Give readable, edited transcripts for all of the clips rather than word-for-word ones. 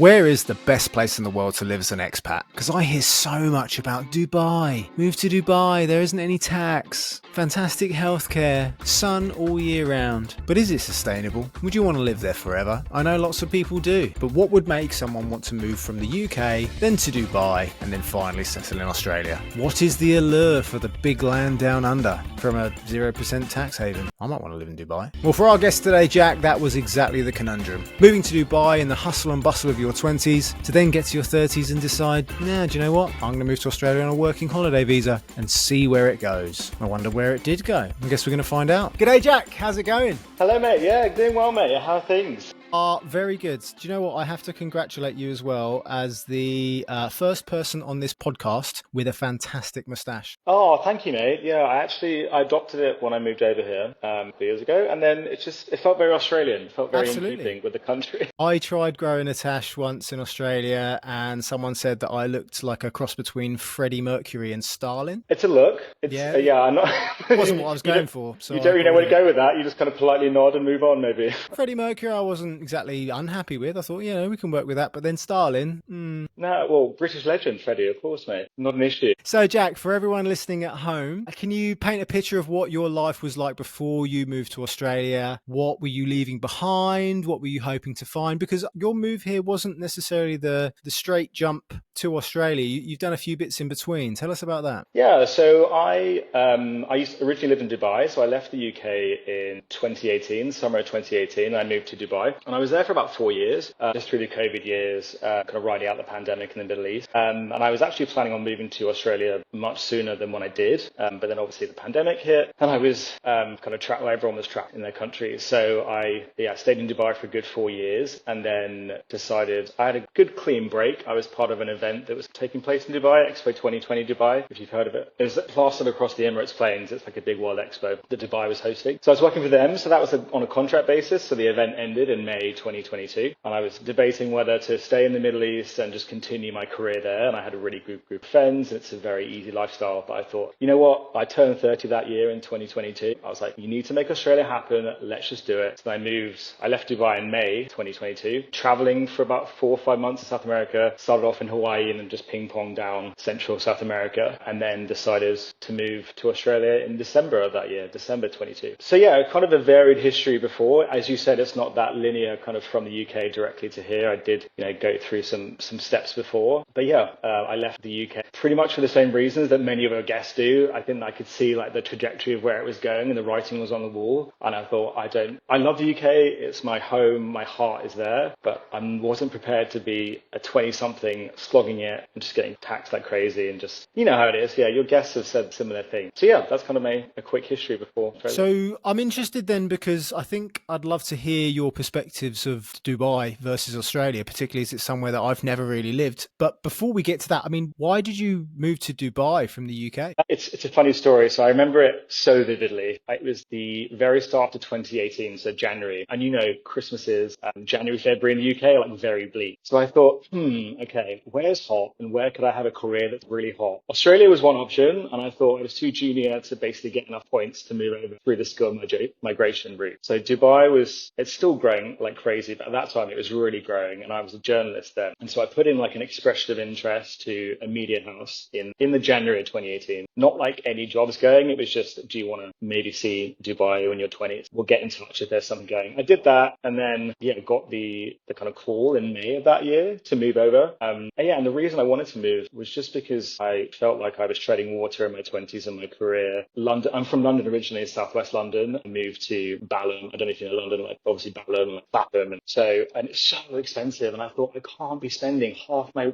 Where is the best place in the world to live as an expat? Because I hear so much about Dubai. Move to Dubai, there isn't any tax. Fantastic healthcare, sun all year round. But is it sustainable? Would you want to live there forever? I know lots of people do. But what would make someone want to move from the UK, then to Dubai, and then finally settle in Australia? What is the allure for the big land down under from a 0% tax haven? I might want to live in Dubai. Well, for our guest today, Jack, that was exactly the conundrum. Moving to Dubai in the hustle and bustle of your 20s, to then get to your 30s and decide, nah, do you know what? I'm going to move to Australia on a working holiday visa and see where it goes. I wonder where it did go. I guess we're going to find out. G'day, Jack. How's it going? Hello, mate. Yeah, doing well, mate. How are things? Very good. Do you know what? I have to congratulate you as well as the first person on this podcast with a fantastic moustache. Oh, thank you, mate. Yeah, I adopted it when I moved over here 2 years ago, and then it felt very Australian. It felt very in keeping with the country. I tried growing a tash once in Australia, and someone said that I looked like a cross between Freddie Mercury and Stalin. It's a look. I'm not. It wasn't what I was going for. So you don't really know where to go with that. You just kind of politely nod and move on, maybe. Freddie Mercury, I wasn't exactly unhappy with. I thought, we can work with that. But then Stalin, No, well, British legend, Freddie, of course, mate. Not an issue. So, Jack, for everyone listening at home, can you paint a picture of what your life was like before you moved to Australia? What were you leaving behind? What were you hoping to find? Because your move here wasn't necessarily the straight jump to Australia. You've done a few bits in between. Tell us about that. Yeah, so I originally lived in Dubai, so I left the UK in 2018, summer of 2018. I moved to Dubai, and I was there for about 4 years, just through the COVID years, kind of riding out the pandemic in the Middle East. And I was actually planning on moving to Australia much sooner than when I did, but then obviously the pandemic hit, and I was kind of trapped where everyone was trapped in their country. So I stayed in Dubai for a good 4 years, and then decided I had a good clean break. I was part of an event that was taking place in Dubai, Expo 2020 Dubai, if you've heard of it. It was plastered across the Emirates Plains. It's like a big world expo that Dubai was hosting. So I was working for them. So that was on a contract basis. So the event ended in May 2022. And I was debating whether to stay in the Middle East and just continue my career there. And I had a really good group of friends. And it's a very easy lifestyle. But I thought, you know what? I turned 30 that year in 2022. I was like, you need to make Australia happen. Let's just do it. So I left Dubai in May 2022, traveling for about 4 or 5 months in South America. Started off in Hawaii and then just ping pong down Central South America. And then decided to move to Australia in December of that year, December 22. So yeah, kind of a varied history before. As you said, it's not that linear kind of from the UK directly to here. I did, go through some steps before. But yeah, I left the UK pretty much for the same reasons that many of our guests do. I think I could see like the trajectory of where it was going and the writing was on the wall. And I thought, I love the UK. It's my home. My heart is there. But I wasn't prepared to be a 20-something slogging it and just getting taxed like crazy and just, you know how it is. Yeah, your guests have said similar things. So yeah, that's kind of a quick history before. So I'm interested then because I think I'd love to hear your perspectives of Dubai versus Australia, particularly as it's somewhere that I've never really lived. But before we get to that, why did you move to Dubai from the UK? It's a funny story. So I remember it so vividly. It was the very start of 2018, so January. And Christmas is January, February in the UK, like very bleak. So I thought, okay, where's hot and where could I have a career that's really hot? Australia was one option, and I thought I was too junior to basically get enough points to move over through the skill migration route. So Dubai it's still growing like crazy, but at that time it was really growing, and I was a journalist then. And so I put in like an expression of interest to a media house in the January of 2018. Not like any jobs going. It was just, do you want to maybe see Dubai when you're 20s? We'll get in touch if there's something going. I did that, and then got the kind of call in May of that year to move over. And the reason I wanted to move was just because I felt like I was treading water in my 20s in my career. London. I'm from London originally, Southwest London. I moved to Balham. I don't know if you know London, like obviously Balham, like Clapham, and it's so expensive. And I thought I can't be spending half my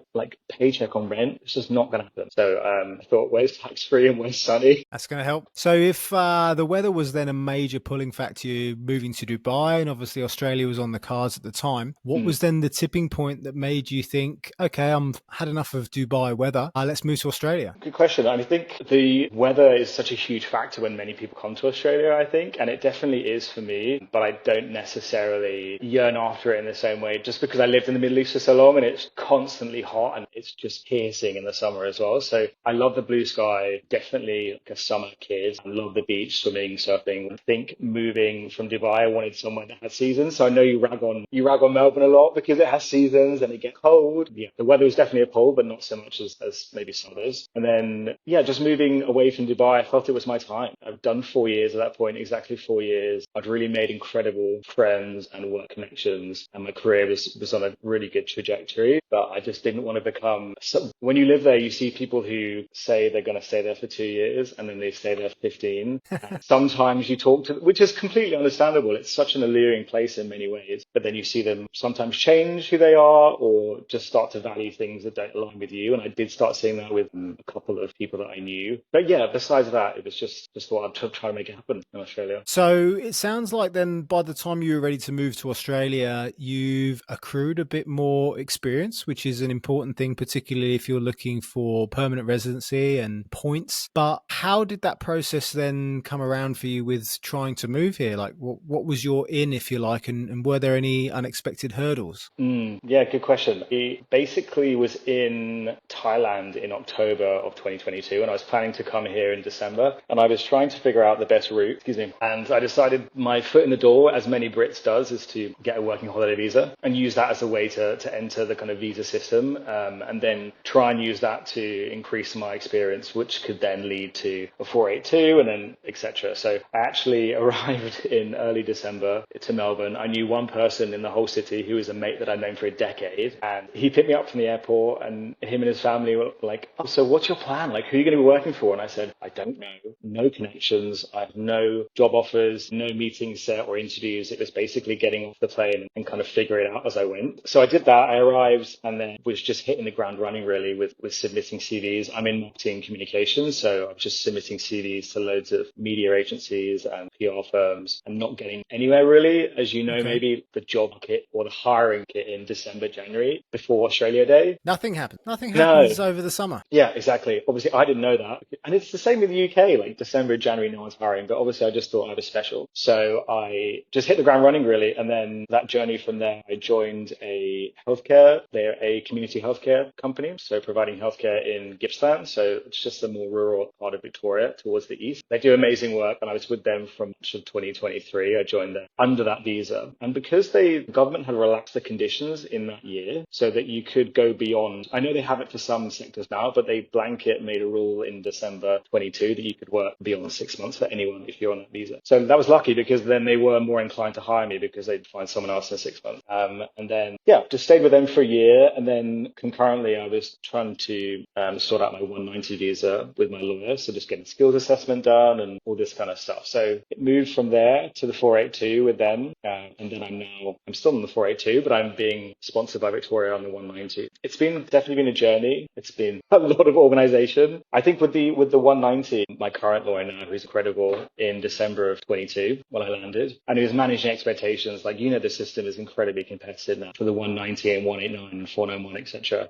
paycheck on rent. It's just not going to happen. So I thought, where's tax free and where's sunny? That's going to help. So if the weather was then a major pulling factor, you moving to Dubai, and obviously Australia was on the cards at the time, what was then the tipping point that made you think, okay, I'm had enough of Dubai weather, let's move to Australia? Good question. I think the weather is such a huge factor when many people come to Australia, I think, and it definitely is for me, but I don't necessarily really yearn after it in the same way, just because I lived in the Middle East for so long and it's constantly hot and it's just piercing in the summer as well. So I love the blue sky, definitely like a summer kid. I love the beach, swimming, surfing. I think moving from Dubai, I wanted somewhere that had seasons. So I know you rag on Melbourne a lot because it has seasons and it gets cold. Yeah, the weather was definitely a pull, but not so much as maybe some others. And then, yeah, just moving away from Dubai, I felt it was my time. I've done 4 years at that point, exactly 4 years. I'd really made incredible friends and work connections, and my career was on a really good trajectory. But I just didn't want to become. So when you live there, you see people who say they're going to stay there for 2 years and then they stay there for 15. Sometimes you talk to, which is completely understandable. It's such an alluring place in many ways. But then you see them sometimes change who they are or just start to value things that don't align with you. And I did start seeing that with a couple of people that I knew. But yeah, besides that, it was just what I'd try to make it happen in Australia. So it sounds like then by the time you were ready to move to Australia, you've accrued a bit more experience, which is an important thing, particularly if you're looking for permanent residency and points. But how did that process then come around for you with trying to move here? Like what was your in, if you like, and were there any unexpected hurdles? Yeah, good question. It basically was in Thailand in October of 2022, and I was planning to come here in December, and I was trying to figure out the best route, and I decided my foot in the door, as many Brits does, is to get a working holiday visa and use that as a way to enter the kind of visa system, and then try and use that to increase my experience, which could then lead to a 482 and then etc. So I actually arrived in early December to Melbourne. I knew one person in the whole city who was a mate that I'd known for a decade, and he picked me up from the airport, and him and his family were like, "Oh, so what's your plan? Like, who are you going to be working for?" And I said, "I don't know. No connections. I have no job offers, no meetings set or interviews. It was basically getting off the plane and kind of figure it out as I went." So I did that. I arrived and then was just hitting the ground running really with submitting CVs. I'm in marketing communications, so I'm just submitting CVs to loads of media agencies and PR firms and not getting anywhere really. As you know, maybe the job market or the hiring market in December, January before Australia Day. Nothing happened. Nothing happens over the summer. Yeah, exactly. Obviously, I didn't know that. And it's the same in the UK, like December, January, no one's hiring. But obviously, I just thought I was special. So I just hit the ground running, really. And then that journey from there, I joined they're a community healthcare company. So providing healthcare in Gippsland. So it's just a more rural part of Victoria towards the east. They do amazing work. And I was with them from March of 2023. I joined them under that visa. And because the government had relaxed the conditions in that year so that you could go beyond, I know they have it for some sectors now, but they blanket made a rule in December 22 that you could work beyond 6 months for anyone if you're on that visa. So that was lucky because then they were more inclined to hire me because they'd find someone else in 6 months. And then, yeah, just stayed with them for a year. And then concurrently, I was trying to sort out my 190 visa with my lawyer. So just getting skills assessment done and all this kind of stuff. So it moved from there to the 482 with them. And then I'm still on the 482, but I'm being sponsored by Victoria on the 190. It's definitely been a journey. It's been a lot of organization. I think with the 190, my current lawyer now, who's incredible, in December of 22 when I landed, and he was managing expectations. Like, the system is incredibly competitive now for the 190 and 189 and 491, etc.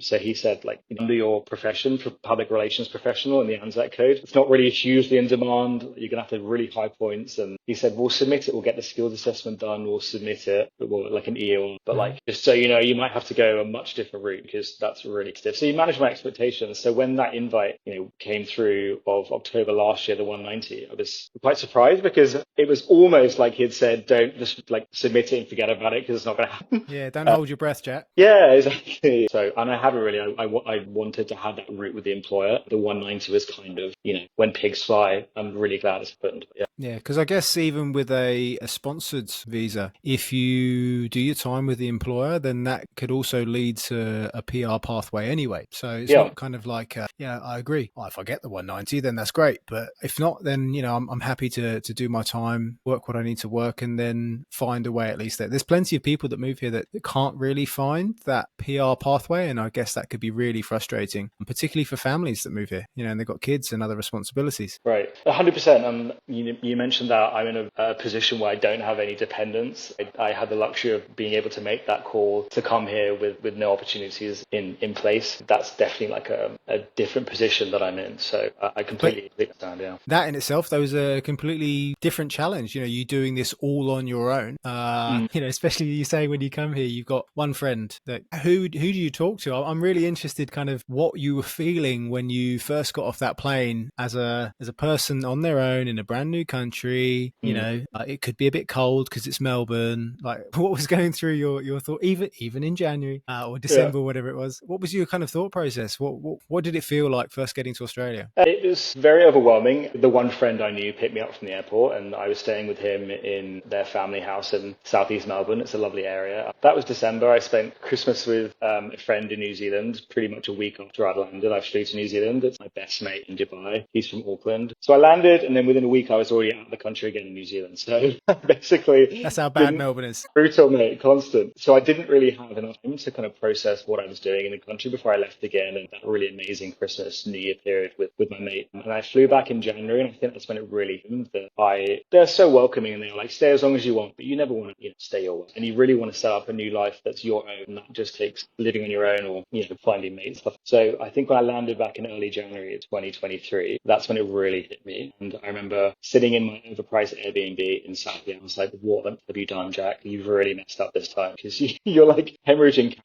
So he said, like, under your profession, for public relations professional in the ANZAC code, it's not really hugely in demand. You're going to have to have really high points. And he said, we'll submit it. We'll get the skills assessment done. We'll submit it. Like an EO. But like, just so you know, you might have to go a much different route because that's really stiff. So you manage my expectations. So when that invite, came through of October last year, the 190, I was quite surprised because it was almost like he had said, don't just like submit it and forget about it because it's not going to happen. Yeah, don't hold your breath, Jack. Yeah, exactly. So, and I haven't really, I wanted to have that route with the employer. The 190 was kind of, when pigs fly. I'm really glad it's happened. Yeah, because I guess even with a sponsored visa, if you do your time with the employer, then that could also lead to a PR pathway anyway. So it's not kind of like, I agree. Well, if I get the 190, then that's great. But if not, then, I'm happy to do my time, work what I need to work, and then find a way at least. There's plenty of people that move here that can't really find that PR pathway pathway. And I guess that could be really frustrating, and particularly for families that move here, and they've got kids and other responsibilities. Right. 100%. You mentioned that I'm in a position where I don't have any dependents. I had the luxury of being able to make that call to come here with no opportunities in place. That's definitely like a different position that I'm in. So I completely understand, yeah. That in itself, though, is a completely different challenge. You doing this all on your own. Especially you say when you come here, you've got one friend. Who do you talk to? I'm really interested, kind of what you were feeling when you first got off that plane as a person on their own in a brand new country. It could be a bit cold because it's Melbourne. Like, what was going through your thought, even in January or December, whatever it was? What was your kind of thought process? What did it feel like first getting to Australia? It was very overwhelming. The one friend I knew picked me up from the airport, and I was staying with him in their family house in southeast Melbourne. It's a lovely area. That was December. I spent Christmas with a friend in New Zealand, pretty much a week after I'd landed. I flew to New Zealand. It's my best mate in Dubai. He's from Auckland. So I landed, and then within a week, I was already out of the country again in New Zealand. So basically... That's how bad Melbourne is. Brutal, mate. Constant. So I didn't really have enough time to kind of process what I was doing in the country before I left again, and that really amazing Christmas, New Year period with my mate. And I flew back in January, and I think that's when it really hit that they're so welcoming, and they're like, stay as long as you want, but you never want to stay your way. And you really want to set up a new life that's your own, and that just takes living on your own or finding mates stuff. So I think when I landed back in early January of 2023, that's when it really hit me. And I remember sitting in my overpriced Airbnb in Southie. I was like, what have you done, Jack? You've really messed up this time, because you're like hemorrhaging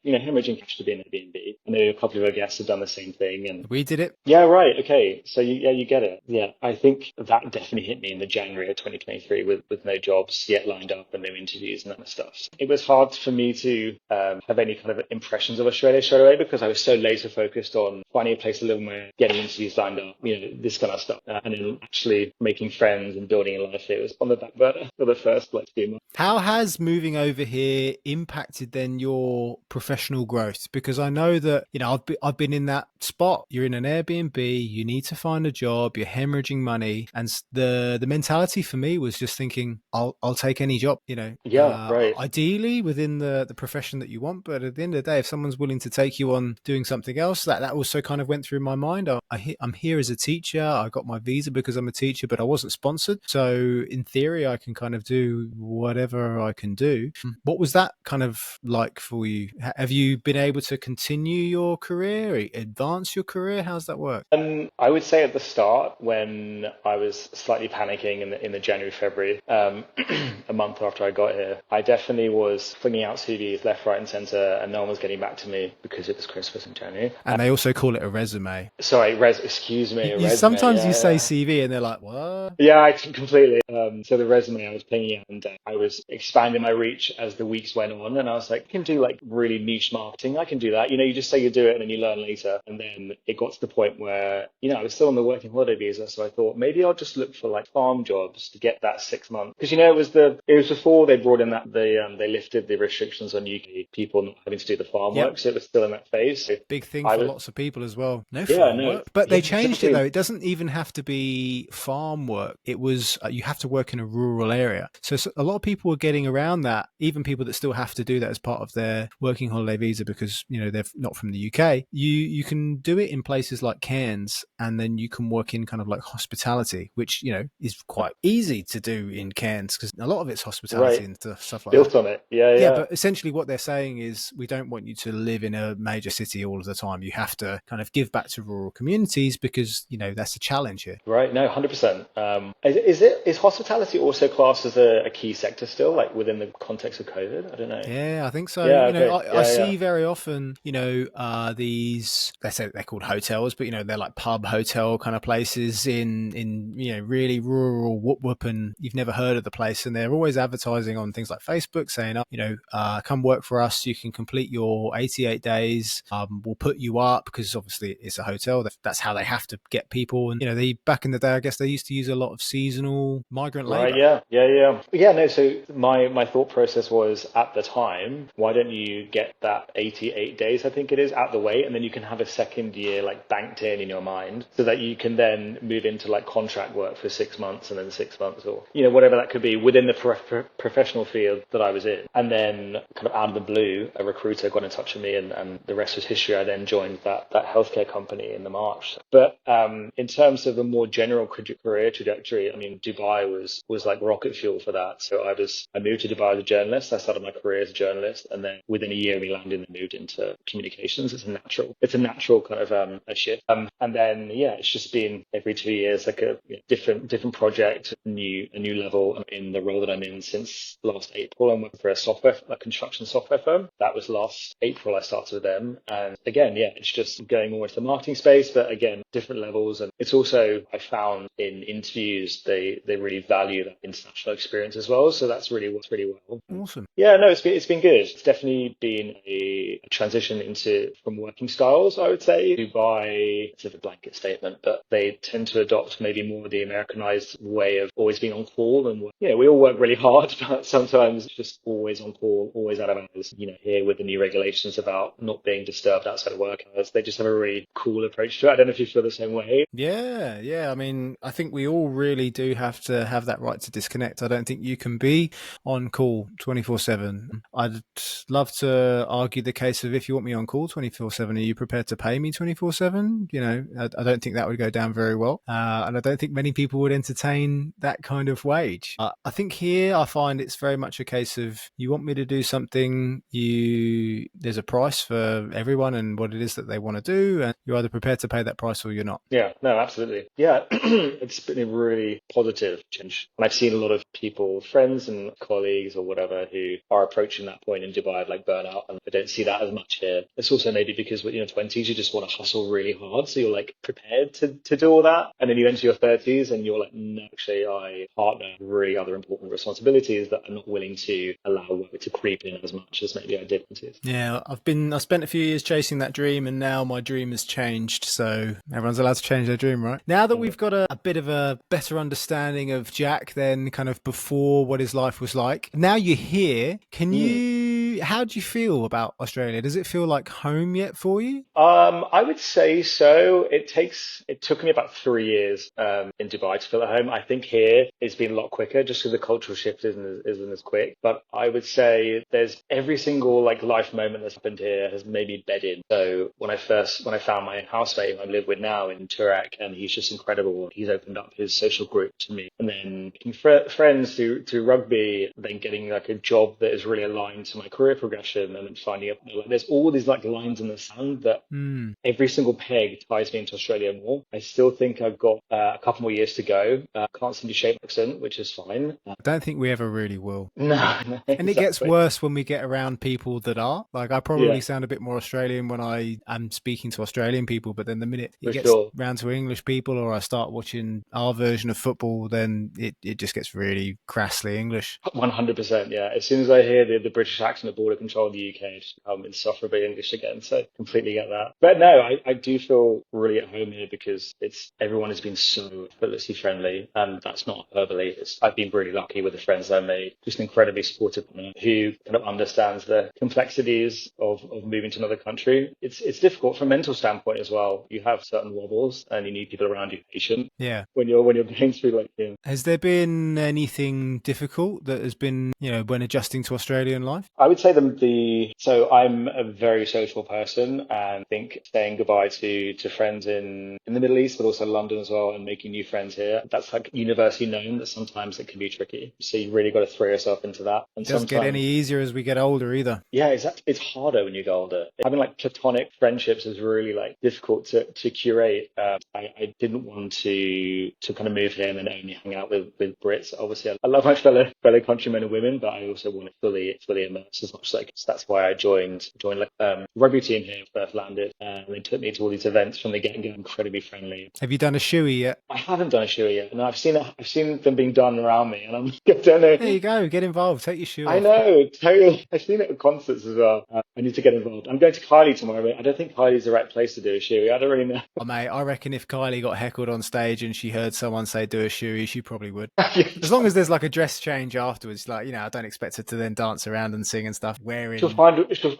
cash to be in Airbnb. I know a couple of our guests have done the same thing, and we did it. Yeah, right. Okay. So you get it. Yeah. I think that definitely hit me in the January of 2023 with no jobs yet lined up and no interviews and that kind of stuff. So it was hard for me to have any kind of impressions of Australia straight away, because I was so laser focused on finding a place to live and getting interviews lined up, this kind of stuff. And then actually making friends and building a life. It was on the back burner for the first few months. How has moving over here impacted then your professional growth? Because I know that, I've been in that spot. You're in an Airbnb, you need to find a job, you're hemorrhaging money. And the mentality for me was just thinking, I'll take any job, right. Ideally within the profession that you want. But at the end of the day, if someone's willing to take you on doing something else, that also kind of went through my mind. I'm here as a teacher. I got my visa because I'm a teacher, but I wasn't sponsored. So in theory, I can kind of do whatever I can do. What was that kind of like for you? Have you been able to continue your career, advance your career? How's that work? I would say at the start, when I was slightly panicking in the January, February, a month after I got here, I definitely was flinging out CVs left, right and centre, and no one was getting back to me because it was Christmas in January. And they also call it a resume. Sorry, excuse me. Resume. Sometimes you say CV and they're like, what? Yeah, I completely. So the resume I was flinging out, and I was expanding my reach as the weeks went on, and I was like, I can do really niche marketing. I can do that. You just say you do it and then you learn later. And then it got to the point where, I was still on the working holiday visa. So I thought maybe I'll just look for farm jobs to get that 6 months. Because, it was before they brought in that they lifted the restrictions on UK people not having to do the farm work. So it was still in that phase. So big thing for lots of people as well. No farm work. But they changed it though. It doesn't even have to be farm work. It was, you have to work in a rural area. So a lot of people were getting around that, even people that still have to do that as part of their working holiday visa because, they're not from the UK. You can do it in places like Cairns, and then you can work in kind of hospitality, which, is quite easy to do in Cairns because a lot of it's hospitality and stuff like built that. On it. Yeah. But essentially what they're saying is we don't want you to live in a major city all of the time. You have to kind of give back to rural communities because, that's a challenge here. Right. No, 100%. Is hospitality also classed as a key sector still, within the context of COVID? I don't know. Yeah, I think so. Yeah, I see very often, these, they say they're called hotels, but, they're like pub hotel kind of places in really rural whoop and you've never heard of the place. And they're always advertising on things like Facebook saying, come work for us. You can complete your 88 days. We'll put you up because obviously it's a hotel. That's how they have to get people. And, they back in the day, I guess they used to use a lot of seasonal migrant labor. Right, yeah. No, so my thought process was at the time, why don't you get that 88 days, I think it is, out the way, and then you can have a second year banked in your mind so that you can then move into contract work for 6 months and then 6 months or, whatever that could be within the professional field that I was in. And then kind of out of the blue, a recruiter got in touch with me me, and the rest was history. I then joined that healthcare company in the March. But in terms of a more general career trajectory, I mean, Dubai was like rocket fuel for that. So I moved to Dubai as a journalist. I started my career as a journalist, and then within a year we landed and moved into communications. It's a natural kind of a shift. And then it's just been every 2 years like a different project, a new level. In the role that I'm in since last April, I'm working for a construction software firm. That was last April I started with them, and again, it's just going more into the marketing space, but again, different levels. And it's also, I found in interviews they really value that international experience as well. So that's really what's really well. Awesome. Yeah, no, it's been good. It's definitely been a transition from working styles, I would say. Dubai, it's a blanket statement, but they tend to adopt maybe more of the Americanized way of always being on call. And we all work really hard, but sometimes it's just always on call, always out of hours. Here with the new regulations about not being disturbed outside of work hours, they just have a really cool approach to it. I don't know if you feel the same way. Yeah. I mean, I think we all really do have to have that right to disconnect. I don't think you can be on call 24/7. I'd love to argue the case of, if you want me on call 24/7, are you prepared to pay me 24/7? I don't think that would go down very well. And I don't think many people would entertain that kind of wage. I think here I find it's very much a case of, you want me to do something, there's a price for everyone and what it is that they want to do, and you're either prepared to pay that price or you're not. Yeah, no, absolutely. Yeah, it's been a really positive change. And I've seen a lot of people, friends and colleagues or whatever, who are approaching that point in Dubai of like burnout, and I don't see that as much here. It's also maybe because with 20s, you just want to hustle really hard. So you're like prepared to do all that. And then you enter your 30s and you're like, no, actually, I partner really other important responsibilities that I'm not willing to allow work to creep in as much as maybe I did. Yeah, I spent a few years chasing that dream, and now my dream has changed. So everyone's allowed to change their dream, right? Now that we've got a bit of a better understanding of Jack than kind of before, what his life was like, now you're here, how do you feel about Australia? Does it feel like home yet for you? I would say so. It took me about 3 years in Dubai to feel at home. I think here it's been a lot quicker just because the cultural shift isn't as quick. But I would say there's every single like life moment that's happened here has maybe bedded. So when I found my housemate I live with now in Turak, and he's just incredible. He's opened up his social group to me, and then making friends through rugby, then getting like a job that is really aligned to my career progression, and then finding out like there's all these like lines in the sand that every single peg ties me into Australia more. I still think I've got a couple more years to go. Can't seem to shape my accent, which is fine. I don't think we ever really will. No, and exactly. It gets worse when we get around people that are like, I probably sound a bit more Australian when I am speaking to Australian people, but then the minute it gets round to English people, or I start watching our version of football, then it just gets really crassly English. 100%, yeah. As soon as I hear the British accent at border control in the UK, I just become insufferably English again. So completely get that. But no, I do feel really at home here because everyone has been so effortlessly friendly, and that's not hyperbole. I've been really lucky with the friends I made, just an incredibly supportive partner who kind of understands the complexities of moving to another country. It's difficult from a mental standpoint as well. You have certain wobbles and you need people around you patient. Yeah. When you're going through like Has there been anything difficult that has been, when adjusting to Australian life? I would say so I'm a very social person, and I think saying goodbye to friends in the Middle East, but also London as well, and making new friends here, that's like universally known that sometimes it can be tricky. So you really got to throw yourself into that. And it doesn't get any easier as we get older either. Yeah, exactly. It's harder when you get older. Having like platonic friendships is really like difficult to curate. I didn't want to kind of move here and then only hang out with Brits. Obviously, I love my fellow countrymen and women, but I also want to fully immerse as much as I can. So that's why I joined like rugby team here first landed, and they took me to all these events from the get-go. Incredibly friendly. Have you done a shoey yet? I haven't done a shoey yet. No, I've seen them being done around me, and I don't know. There you go. Get involved. Take your shoe off. I know, totally. I've seen it at concerts as well. I need to get involved. I'm going to Kylie tomorrow, but I don't think Kylie's the right place to do a shoey. I don't really know. Oh, mate, I reckon if Kylie got heckled on stage and she heard someone say do a shoey, she probably would. As long as there's like a dress change afterwards, like, I don't expect her to then dance around and sing and stuff stuff, She'll wearing.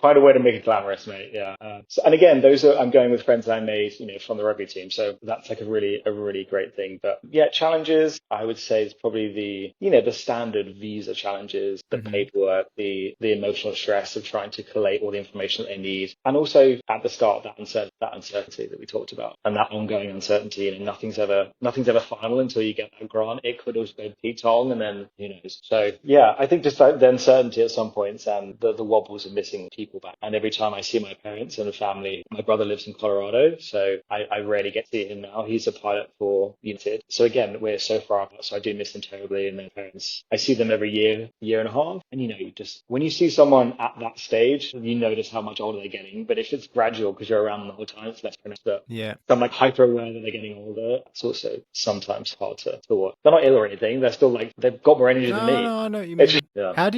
find a way to make it glamorous, mate. Yeah. And again, those are I'm going with friends that I made, from the rugby team. So that's like a really great thing. But yeah, challenges. I would say is probably the standard visa challenges, the Mhm. paperwork, the emotional stress of trying to collate all the information that they need, and also at the start that uncertainty that we talked about, and that ongoing uncertainty. Nothing's ever final until you get that grant. It could also go Pete Tong, and then who knows. So yeah, I think just like the uncertainty at some points and the wobbles of missing people back. And every time I see my parents and the family, my brother lives in Colorado, so I rarely get to see him now. He's a pilot for United. So again, we're so far apart, so I do miss them terribly. And their parents, I see them every year and a half. And you just when you see someone at that stage, you notice how much older they're getting. But if it's gradual because you're around them the whole time, it's less pronounced. But Yeah. I'm like hyper aware that they're getting older. It's also sometimes hard to watch. They're not ill or anything. They're still like they've got more energy than No, me. no, I know what you It's mean. yeah. How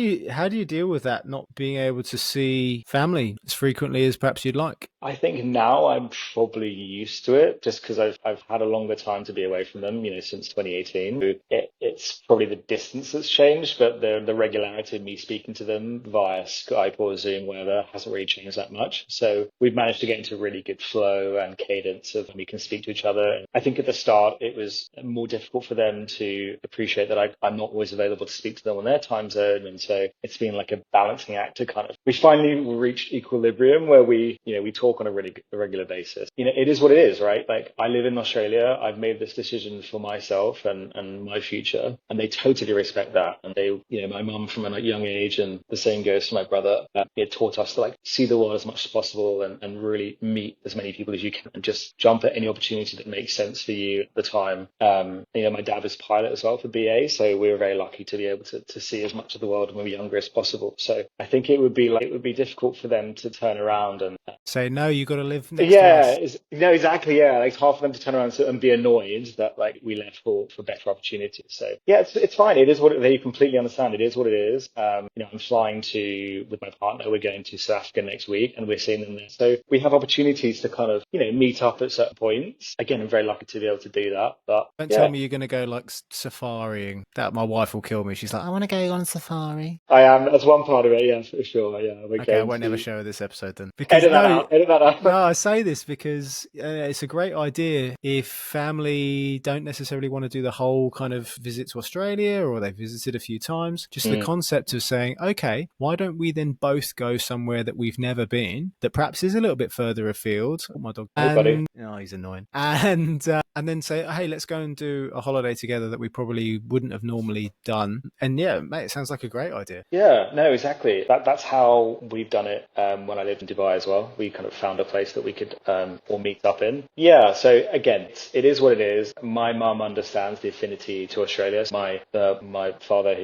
do you deal with that, not being able to see family as frequently as perhaps you'd like? I think now I'm probably used to it just because I've had a longer time to be away from them, since 2018. It's probably the distance that's changed, but the regularity of me speaking to them via Skype or Zoom, whatever, hasn't really changed that much. So we've managed to get into a really good flow and cadence of when we can speak to each other. And I think at the start it was more difficult for them to appreciate that I'm not always available to speak to them on their time zone, and so it's been like a balancing act to kind of. We finally reached equilibrium where we talk on a really regular basis. It is what it is, right? Like I live in Australia. I've made this decision for myself and my future, and they totally respect that. And they, my mum from a young age, and the same goes for my brother. It taught us to like see the world as much as possible and really meet as many people as you can, and just jump at any opportunity that makes sense for you at the time. My dad was a pilot as well for BA, so we were very lucky to be able to see as much of the world when we were younger as possible. So I think it would be difficult for them to turn around and Say no, you got to live next to yeah, us. no, exactly. Yeah, like half of them to turn around and be annoyed that like we left for better opportunities. So yeah, it's fine. It is what they completely understand. It is what it is. I'm flying with my partner. We're going to South Africa next week, and we're seeing them there. So we have opportunities to kind of meet up at certain points. Again, I'm very lucky to be able to do that. But Don't yeah, tell me you're going to go like safaring. That my wife will kill me. She's like, I want to go on safari. I am. That's one part of it. Yeah, for sure. Yeah, we're Okay, I going won't ever to show her this episode then. Because edit that out. no, I say this because it's a great idea if family don't necessarily want to do the whole kind of visit to Australia or they've visited a few times. Just the concept of saying, okay, why don't we then both go somewhere that we've never been, that perhaps is a little bit further afield. Oh, my dog. Hey, buddy. Oh, he's annoying. And then say, hey, let's go and do a holiday together that we probably wouldn't have normally done. And yeah, mate, it sounds like a great idea. Yeah, no, exactly. That's how we've done it when I lived in Dubai as well. We kind of found a place that we could all meet up in. Yeah, so again, it is what it is. My mum understands the affinity to Australia. My father,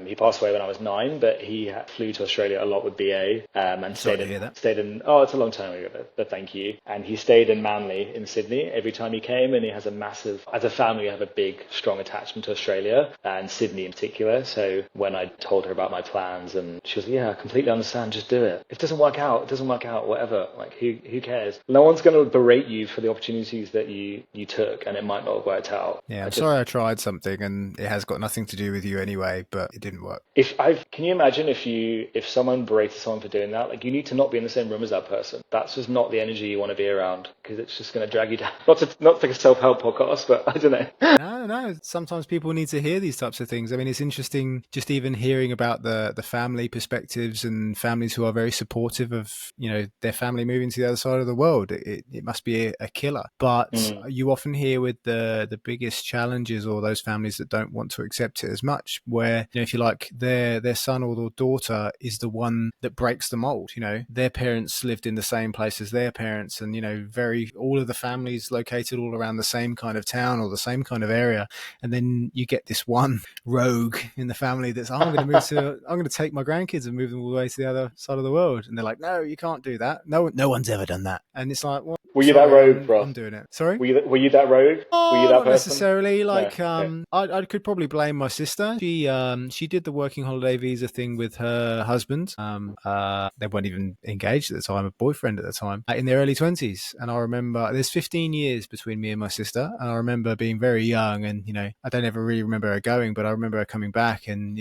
he passed away when I was 9, but he flew to Australia a lot with BA and Sorry to hear that. stayed in. Oh, it's a long time ago, but thank you. And he stayed in Manly in Sydney every time he came, and he has as a family, we have a big, strong attachment to Australia and Sydney in particular. So when I told her about my plans, and she was, yeah, I completely understand, just do it. If it doesn't work out, whatever. Like, who cares? No one's going to berate you for the opportunities that you took, and it might not have worked out. Yeah, I'm sorry I tried something and it has got nothing to do with you anyway, but it didn't work. Can you imagine if someone berated someone for doing that? Like, you need to not be in the same room as that person. That's just not the energy you want to be around, because it's just going to drag you down. Not like a self-help podcast, but I don't know. No. Sometimes people need to hear these types of things. I mean, it's interesting just even hearing about the family perspectives and families who are very supportive of, their family moving to the other side of the world. It must be a killer. But you often hear with the biggest challenges, or those families that don't want to accept it as much, where, if you like, their son or their daughter is the one that breaks the mold. Their parents lived in the same place as their parents, and, all of the families located all around the same kind of town or the same kind of area. And then you get this one rogue in the family that's, I'm going to take my grandkids and move them all the way to the other side of the world. And they're like, no, you can't do that. No one's ever done that. And it's like, well, Were you that Sorry, rogue, I'm Ross? doing it. Sorry? Were you that rogue? Were you Oh, that not person? necessarily. No. Like, Okay. I could probably blame my sister. She did the working holiday visa thing with her husband. They weren't even engaged at the time, a boyfriend at the time, in their early 20s. And I remember there's 15 years between me and my sister. And I remember being very young and, I don't ever really remember her going, but I remember her coming back. And,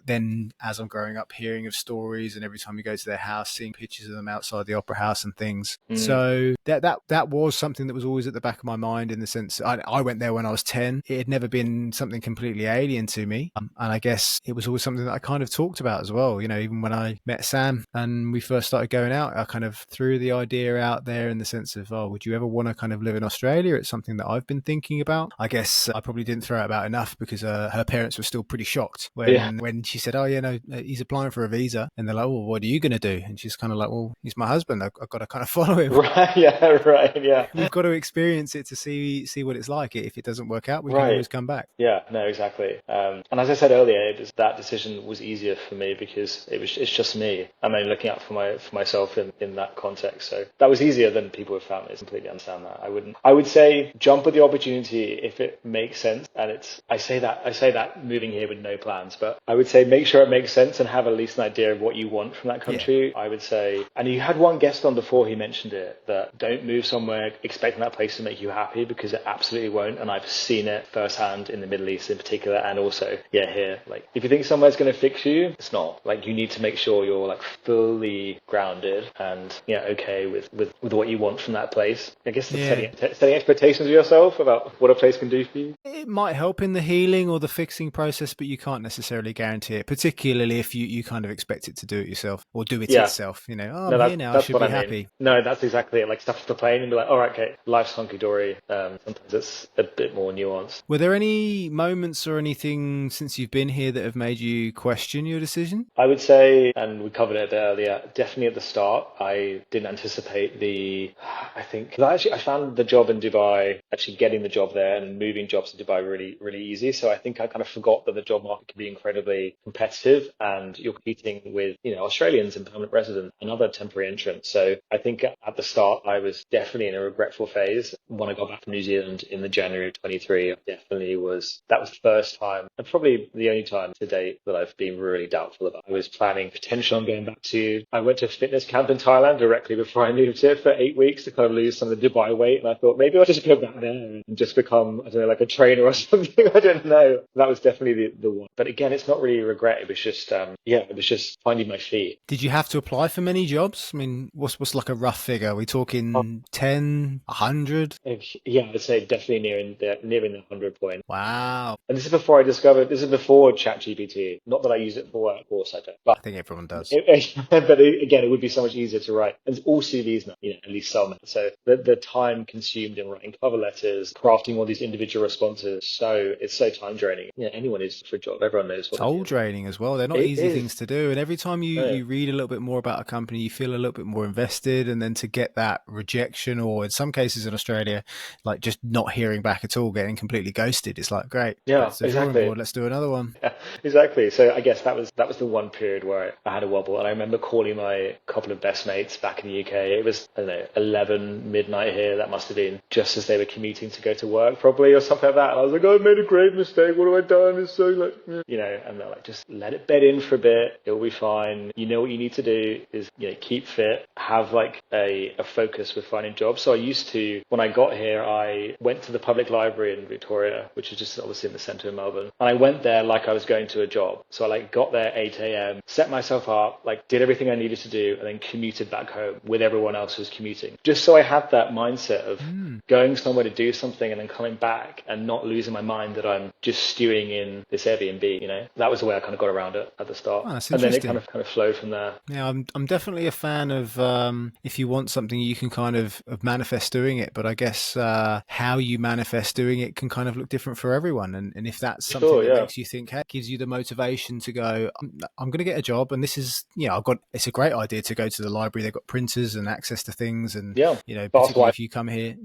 then as I'm growing up, hearing of stories and every time you go to their house, seeing pictures of them outside the opera house and things. So that was something that was always at the back of my mind in the sense I went there when I was 10. It had never been something completely alien to me. And I guess it was always something that I kind of talked about as well. Even when I met Sam and we first started going out, I kind of threw the idea out there in the sense of, oh, would you ever want to kind of live in Australia? It's something that I've been thinking about. I guess I probably didn't throw it about enough because her parents were still pretty shocked when she said, oh, yeah, no, he's applying for a visa. And they're like, well, what are you going to do? And she's kind of like, well, he's my husband. I've got to kind of follow him. Right. Yeah. Right. Yeah. We've got to experience it to see what it's like. If it doesn't work out, we can Right. always come back. Yeah, no, exactly. And as I said earlier, that decision was easier for me because it's just me. I'm only looking out for myself in that context. So that was easier than people with families. Completely understand that. I would say jump at the opportunity if it makes sense. And I say that moving here with no plans, but I would say make sure it makes sense and have at least an idea of what you want from that country. Yeah. I would say, and you had one guest on before, he mentioned it, that don't move somewhere expecting that place to make you happy because it absolutely won't. And I've seen it firsthand in the Middle East in particular, and also here. Like, if you think somewhere's going to fix you, it's not. Like, you need to make sure you're like fully grounded and okay with what you want from that place. I guess setting expectations of yourself about what a place can do for you. It might help in the healing or the fixing process, but you can't necessarily guarantee it, particularly if you kind of expect it to do it yourself or do it itself. I'm here now, I should be happy. No, that's exactly it. Like, stuff off the plane and be like, all right, okay, life's hunky-dory. Sometimes it's a bit more nuanced. Were there any moments or anything since you've been here that have made you question your decision? I would say, and we covered it a bit earlier, definitely at the start, I didn't anticipate I found the job in Dubai, actually getting the job there and moving jobs to Dubai really, really easy. So I think I kind of forgot that the job market can be incredibly competitive and you're competing with, Australians and permanent residents and other temporary entrants. So I think at the start, I was definitely in a regretful phase. When I got back from New Zealand in the January of 23, that was the first time and probably the only time to date that I've been really doubtful about. I was planning potentially on going back I went to a fitness camp in Thailand directly before I moved here for 8 weeks to kind of lose some of the Dubai weight. And I thought maybe I'll just go back there and just become, I don't know, like a trainer or something. I don't know. That was definitely the one. But again, it's not really a regret. It was just, it was just finding my feet. Did you have to apply for many jobs? I mean, what's like a rough figure? Are we talking 10, 100? Yeah, I'd say definitely nearing the 100 point. Wow. And this is before ChatGPT. Not that I use it for work, of course I don't. But I think everyone does. But again, it would be so much easier to write. And all CVs now, at least some. So the time consumed in writing cover letters, crafting all these individual responses, it's so time draining. Anyone is for a job. Everyone knows what soul draining as well. They're not easy things to do. And every time you read a little bit more about a company, you feel a little bit more invested. And then to get that rejection, or in some cases in Australia, like just not hearing back at all, getting completely ghosted, it's like, great. Yeah, exactly. Board, let's do another one. Yeah, exactly. So I guess that was the one period where I had a wobble. And I remember calling my couple of best mates back in the UK. It was, 11 midnight here. That must have been just as they were commuting to go to work probably or something like that. And I was like, I made a grave mistake. What have I done? It's so like, and they're like, just let it bed in for a bit. It'll be fine. What you need to do is, keep fit, have like a focus with finding jobs. So I used to, when I got here, I went to the public library in Victoria, which is just obviously in the centre of Melbourne. And I went there like I was going to a job. So I got there 8 a.m., set myself up, did everything I needed to do, and then commuted back home with everyone else who's commuting. Just so I had that mindset of going somewhere to do something and then coming back and not losing my mind that I'm just stewing in this Airbnb, That was the way I kind of got around it at the start. Oh, that's and then it kind of flowed from there. Yeah, I'm definitely a fan of if you want something, you can kind of manifest doing it. But I guess how you manifest doing it can kind of look different for everyone. And if that's something that makes you think, hey, gives you the motivation to go, I'm going to get a job, and this is, it's a great idea to go to the library. They've got printers and access to things, and particularly if you come here,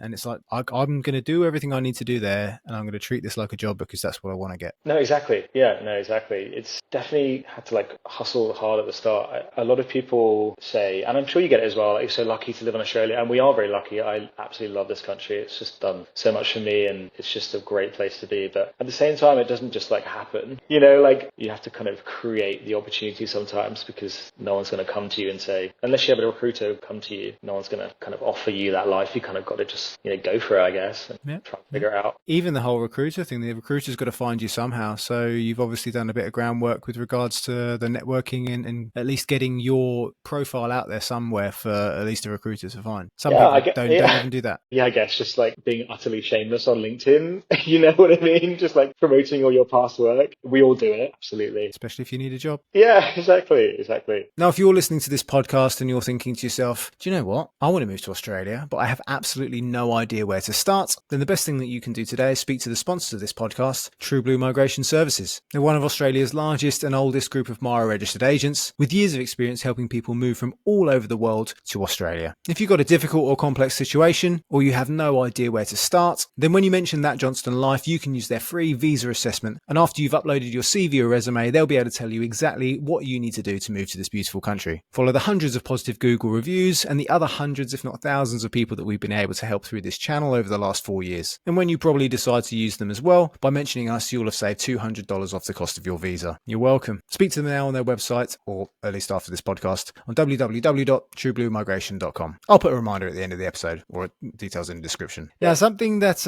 and it's like I'm going to do everything I need to do there, and I'm going to treat this like a job because that's what I want to get. No, exactly. Yeah, no, exactly. It's definitely had to hustle hard at the start. A lot of people say, and I'm sure you get it as well, you're so lucky to live in Australia. And we are very lucky. I absolutely love this country. It's just done so much for me, and it's just a great place to be. But at the same time, it doesn't just like happen. Like you have to kind of create the opportunity sometimes, because no one's going to come to you and say, unless you have a recruiter come to you, no one's going to kind of offer you that life. You kind of got to just, go for it, I guess, and try and figure it out. Even the whole recruiter thing, the recruiter's got to find you somehow. So you've obviously done a bit of groundwork with regards to the networking and at least getting your profile out there somewhere for at least a recruiter to find. Some people don't even do that. Yeah, I guess just like being utterly shameless on LinkedIn, you know what I mean? Just like promoting all your past work. We all do it, absolutely. Especially if you need a job. Yeah, exactly. Now, if you're listening to this podcast and you're thinking to yourself, do you know what? I want to move to Australia, but I have absolutely no idea where to start. Then the best thing that you can do today is speak to the sponsors of this podcast, True Blue Migration Services. They're one of Australia's largest and oldest group of MARA registered agents with years of experience helping people move from all over the world to Australia. If you've got a difficult or complex situation, or you have no idea where to start, then when you mention that Johnston Life, you can use their free visa assessment. And after you've uploaded your CV or resume, they'll be able to tell you exactly what you need to do to move to this beautiful country. Follow the hundreds of positive Google reviews and the other hundreds, if not thousands of people that we've been able to help through this channel over the last 4 years. And when you probably decide to use them as well, by mentioning us, you'll have saved $200 off the cost of your visa. You're welcome. Speak to them now on their website, or at least after this podcast, on www.truebluemigration.com. I'll put a reminder at the end of the episode, or details in the description. Yeah, something that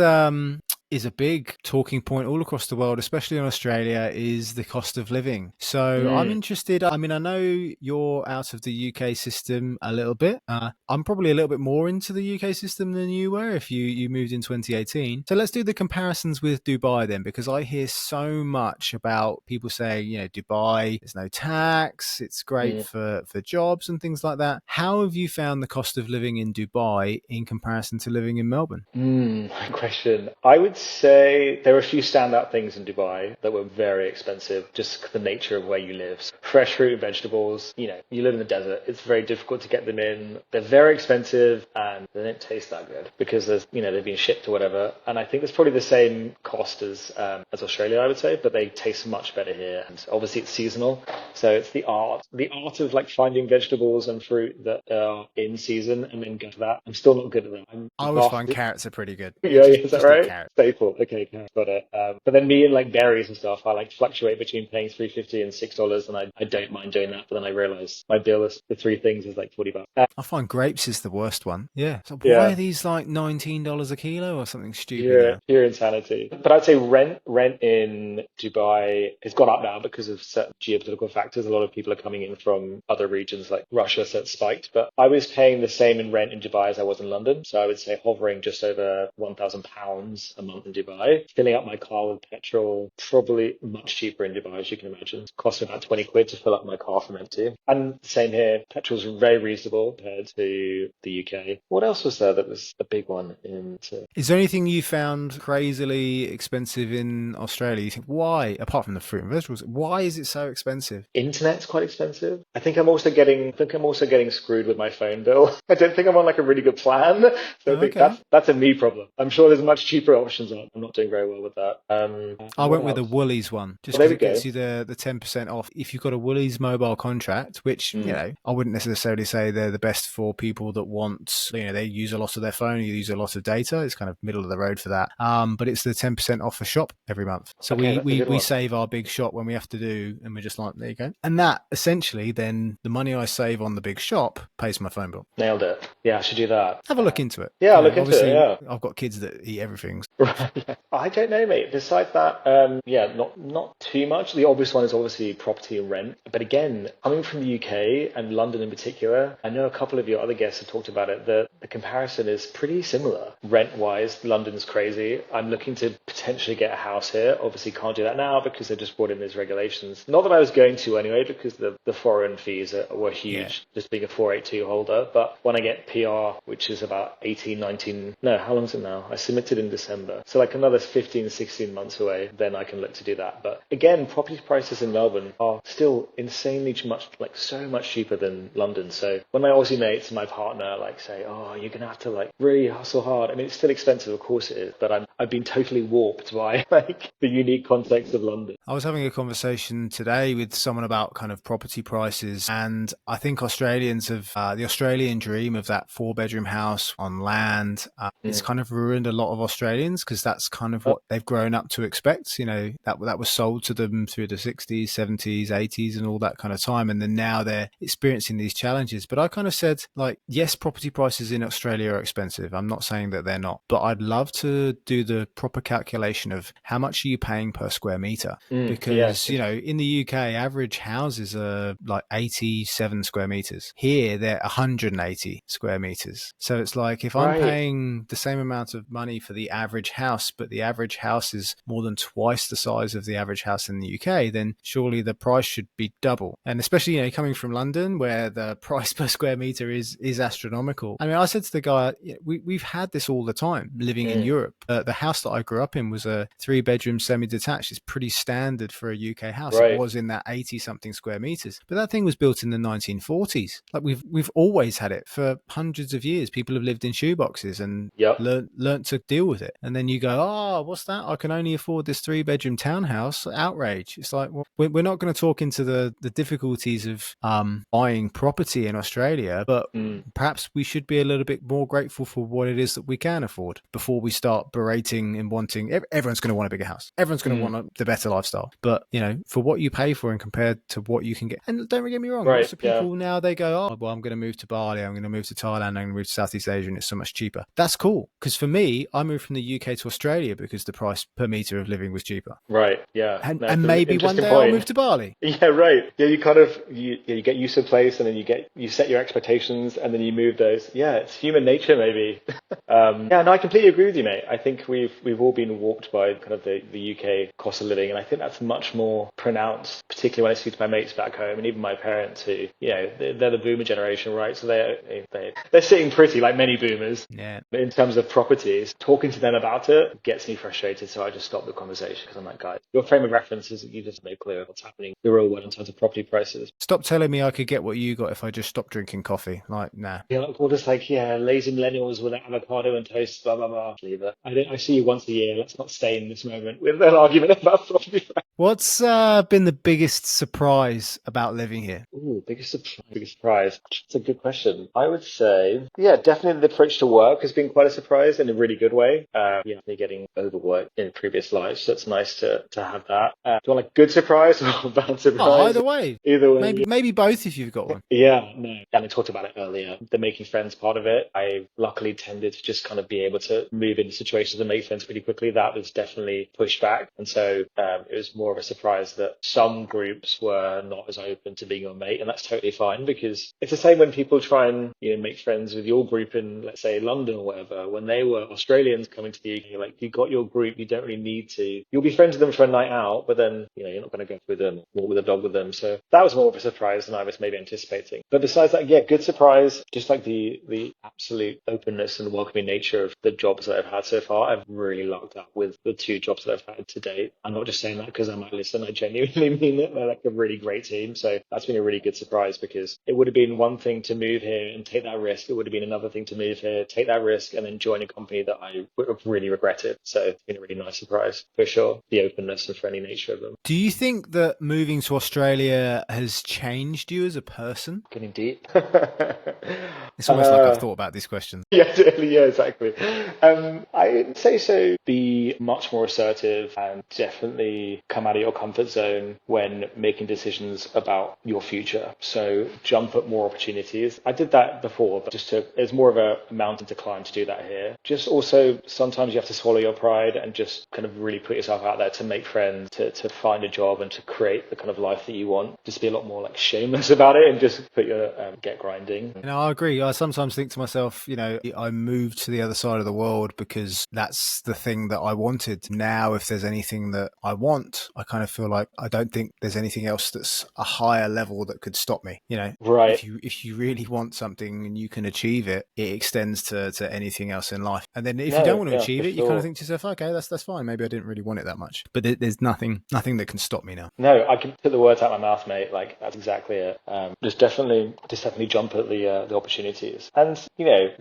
is a big talking point all across the world, especially in Australia, is the cost of living. So I'm interested. I mean, I know you're out of the UK system a little bit. I'm probably a little bit more into the UK system than you were if you moved in 2018. So let's do the comparisons with Dubai then, because I hear so much about people saying, Dubai, there's no tax, it's great for jobs and things like that. How have you found the cost of living in Dubai in comparison to living in Melbourne? Good question. I would say there are a few standout things in Dubai that were very expensive, just the nature of where you live. So fresh fruit and vegetables, you live in the desert. It's very difficult to get them in. They're very expensive and they don't taste that good because they've been shipped or whatever. And I think it's probably the same cost as Australia, I would say, but they taste much better here. And obviously it's seasonal. So it's the art of like finding vegetables and fruit that are in season and then go to that. I'm still not good at that. I always find carrots are pretty good. Yeah, is that right? Staple. Okay, got it. But then me and like berries and stuff, I like fluctuate between paying $3.50 and $6, and I don't mind doing that. But then I realize my bill is the three things is like $40. I find grapes is the worst one. Yeah. So why are these like $19 a kilo or something stupid? Pure insanity. But I'd say rent in Dubai has gone up now because of certain geopolitical factors. A lot of people are coming in from other regions like Russia, so it's spiked. But I was paying the same in rent in Dubai as I was in London. So I would say hovering just over £1,000 a month in Dubai. Filling up my car with petrol, probably much cheaper in Dubai, as you can imagine. It cost me about 20 quid to fill up my car from empty. And same here, petrol's very reasonable compared to the UK. What else was there that was a big one? Is there anything you found crazily expensive in Australia? You think, why, apart from the fruit and vegetables, why is it so expensive? Internet's quite expensive. I think I'm also getting screwed with my phone bill. I don't think I'm on like a really good plan. So I think that's a me problem. I'm sure there's much cheaper options on. I'm not doing very well with that. I went with a Woolies one, just because it gets you the 10% off if you've got a Woolies mobile contract, which, I wouldn't necessarily say they're the best for people that want, they use a lot of their phone, you use a lot of data. It's kind of middle of the road for that. But it's the 10% off a shop every month. So we save our big shop when we have to do, and we're just like, there you go. And that essentially then the money I save on the big shop pays my phone bill. Nailed it. Yeah, I should do that. Have a look into it. Yeah, I'll look into it. Yeah. I've got kids that eat everything. I don't know, mate. Besides that, not too much. The obvious one is obviously property and rent. But again, coming from the UK and London in particular, I know a couple of your other guests have talked about it. The comparison is pretty similar. Rent-wise, London's crazy. I'm looking to potentially get a house here. Obviously can't do that now because they just brought in these regulations. Not that I was going to anyway, because the foreign fees were huge, just being a 482 holder. But when I get PR, which is about 18, 19, no, how long is it now? I submitted in December. So like another 15, 16 months away, then I can look to do that. But again, property prices in Melbourne are still insanely much, like so much cheaper than London. So when my Aussie mates and my partner like say, oh, you're going to have to like really hustle hard. I mean, it's still expensive, of course it is, but I've been totally warped by like the unique context of London. I was having a conversation today with someone about kind of property prices, and I think Australians have the Australian dream of that 4-bedroom house on land. It's kind of ruined a lot of Australians because that's kind of what they've grown up to expect. You know, that was sold to them through the 60s, 70s, 80s, and all that kind of time, and then now they're experiencing these challenges. But I kind of said, like, yes, property prices in Australia are expensive. I'm not saying that they're not, but I'd love to do the proper calculation of how much are you paying per square meter. Because, you know, in the UK, average houses are like 87 square meters. Here, they're 180 square meters. So it's like if I'm paying the same amount of money for the average house, but the average house is more than twice the size of the average house in the UK, then surely the price should be double. And especially, you know, coming from London, where the price per square meter is astronomical. I mean, I said to the guy, we've had this all the time living in Europe. The house that I grew up in was a 3-bedroom semi-detached. It's pretty standard for a UK house. It was in that 80 something square meters, but that thing was built in the 1940s. Like we've always had it for hundreds of years. People have lived in shoeboxes and learnt to deal with it. And then you go, oh, what's that? I can only afford this 3-bedroom townhouse. Outrage. It's like, well, we're not going to talk into the difficulties of buying property in Australia, but perhaps we should be a little bit more grateful for what it is that we can afford before we start berating and wanting. Everyone's going to want a bigger house. Everyone's going to want the better lifestyle. But, you know, for what you pay for and compared to what you can get. And don't get me wrong, lots of people now, they go, oh, well, I'm going to move to Bali, I'm going to move to Thailand, I'm going to move to Southeast Asia, and it's so much cheaper. That's cool. Because for me, I moved from the UK to Australia because the price per meter of living was cheaper. Right, yeah. And maybe one day I'll move to Bali. Yeah, right. Yeah, you kind of, you get used to a place, and then you set your expectations, and then you move those. Yeah, it's human nature, maybe. Yeah, no, I completely agree with you, mate. I think we've all been warped by kind of the UK cost of living, and I think that's much more pronounced, particularly when I speak to my mates back home, and even my parents who, you know, they're the boomer generation, right? So they're sitting pretty, like many boomers. Yeah. But in terms of properties, talking to them about it gets me frustrated, so I just stop the conversation because I'm like, guys, your frame of reference is you just made clear what's happening the real world in terms of property prices. Stop telling me I could get what you got if I just stopped drinking coffee. Like, nah. Yeah, like, all this like, lazy millennials with avocado and toast, blah blah blah. Leave it. I see you once a year. Let's not stay in this moment with an argument about property prices. What's been the biggest surprise about living here? Ooh, biggest surprise. That's a good question. I would say, definitely the approach to work has been quite a surprise in a really good way. They're getting overworked in previous lives, so it's nice to have that. Do you want like good surprise or bad surprise? Oh, either way. Either way. Maybe both if you've got one. Yeah, no. And I talked about it earlier, the making friends part of it. I luckily tended to just kind of be able to move into situations and make friends pretty quickly. That was definitely pushed back. And so it was more of a surprise that some groups were not as open to being your mate. And that's totally fine, because it's the same when people try and, you know, make friends with your group in, let's say, London or whatever. When they were Australians coming to the UK, like, you got your group, you don't really need to. You'll be friends with them for a night out, but then, you know, you're not going to go with them or walk with a dog with them. So that was more of a surprise than I was maybe anticipating. But besides that, good surprise. Just like the absolute openness and welcoming nature of the jobs that I've had so far. I've really lucked up with the 2 jobs that I've had to date. I'm not just saying that because I might listen. I genuinely mean it. They're like a really great team. So that's been a really good surprise, because it would have been one thing to move here and take that risk. It would have been another thing to move here, take that risk, and then join a company that I would have really regretted. So it's been a really nice surprise for sure. The openness and friendly nature of them. Do you think that moving to Australia has changed you as a person? Getting deep. It's almost like I've thought about this question. Yeah, exactly. I'd say so. Be much more assertive and definitely come out of your comfort zone when making decisions about your future. So jump at more opportunities. I did that before, but it's more of a mountain to climb to do that here. Just also, sometimes you have to swallow your pride and just kind of really put yourself out there to make friends, to find a job and to create the kind of life that you want. Just be a lot more like shameless about it and just put your get grinding. You know, I agree. I sometimes think to myself, you know, I'm moved to the other side of the world because that's the thing that I wanted. Now, if there's anything that I want, I kind of feel like I don't think there's anything else that's a higher level that could stop me. You know, Right. if you really want something and you can achieve it, it extends to anything else in life. And then if you don't No, want to yeah, achieve for it, you kind of sure. think to yourself, okay, that's fine. Maybe I didn't really want it that much. But there's nothing that can stop me now. No, I can put the words out of my mouth, mate. Like that's exactly it. Just definitely jump at the opportunities, and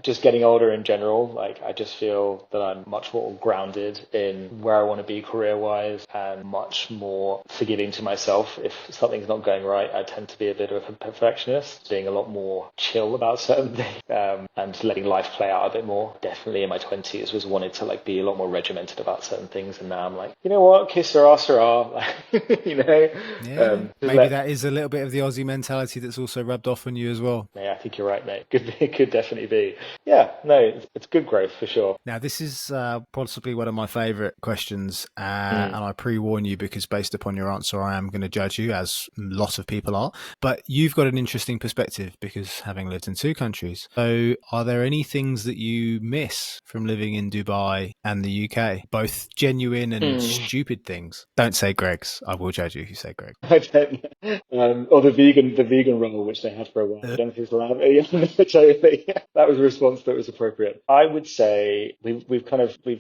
just getting older in general. Like I just feel that I'm much more grounded in where I want to be career-wise, and much more forgiving to myself if something's not going right. I tend to be a bit of a perfectionist, being a lot more chill about certain things, and letting life play out a bit more. Definitely in my 20s was wanted to like be a lot more regimented about certain things, and now I'm like, you know what, kiss sera sera. Yeah, Just maybe let. that is a little bit of the Aussie mentality that's also rubbed off on you as well. Yeah, I think you're right, mate. Could definitely be. Yeah, no, it's good growth for sure. Now, this is possibly one of my favourite questions, Mm. and I pre-warn you because based upon your answer, I am going to judge you, as a lot of people are. But you've got an interesting perspective because having lived in two countries. So are there any things that you miss from living in Dubai and the UK? Both genuine and Mm. stupid things. Don't say Greg's. I will judge you if you say Greg. I don't know. Or the vegan role, which they had for a while. I don't know if it's allowed. Yeah, totally. That was a response that was appropriate. I would say we've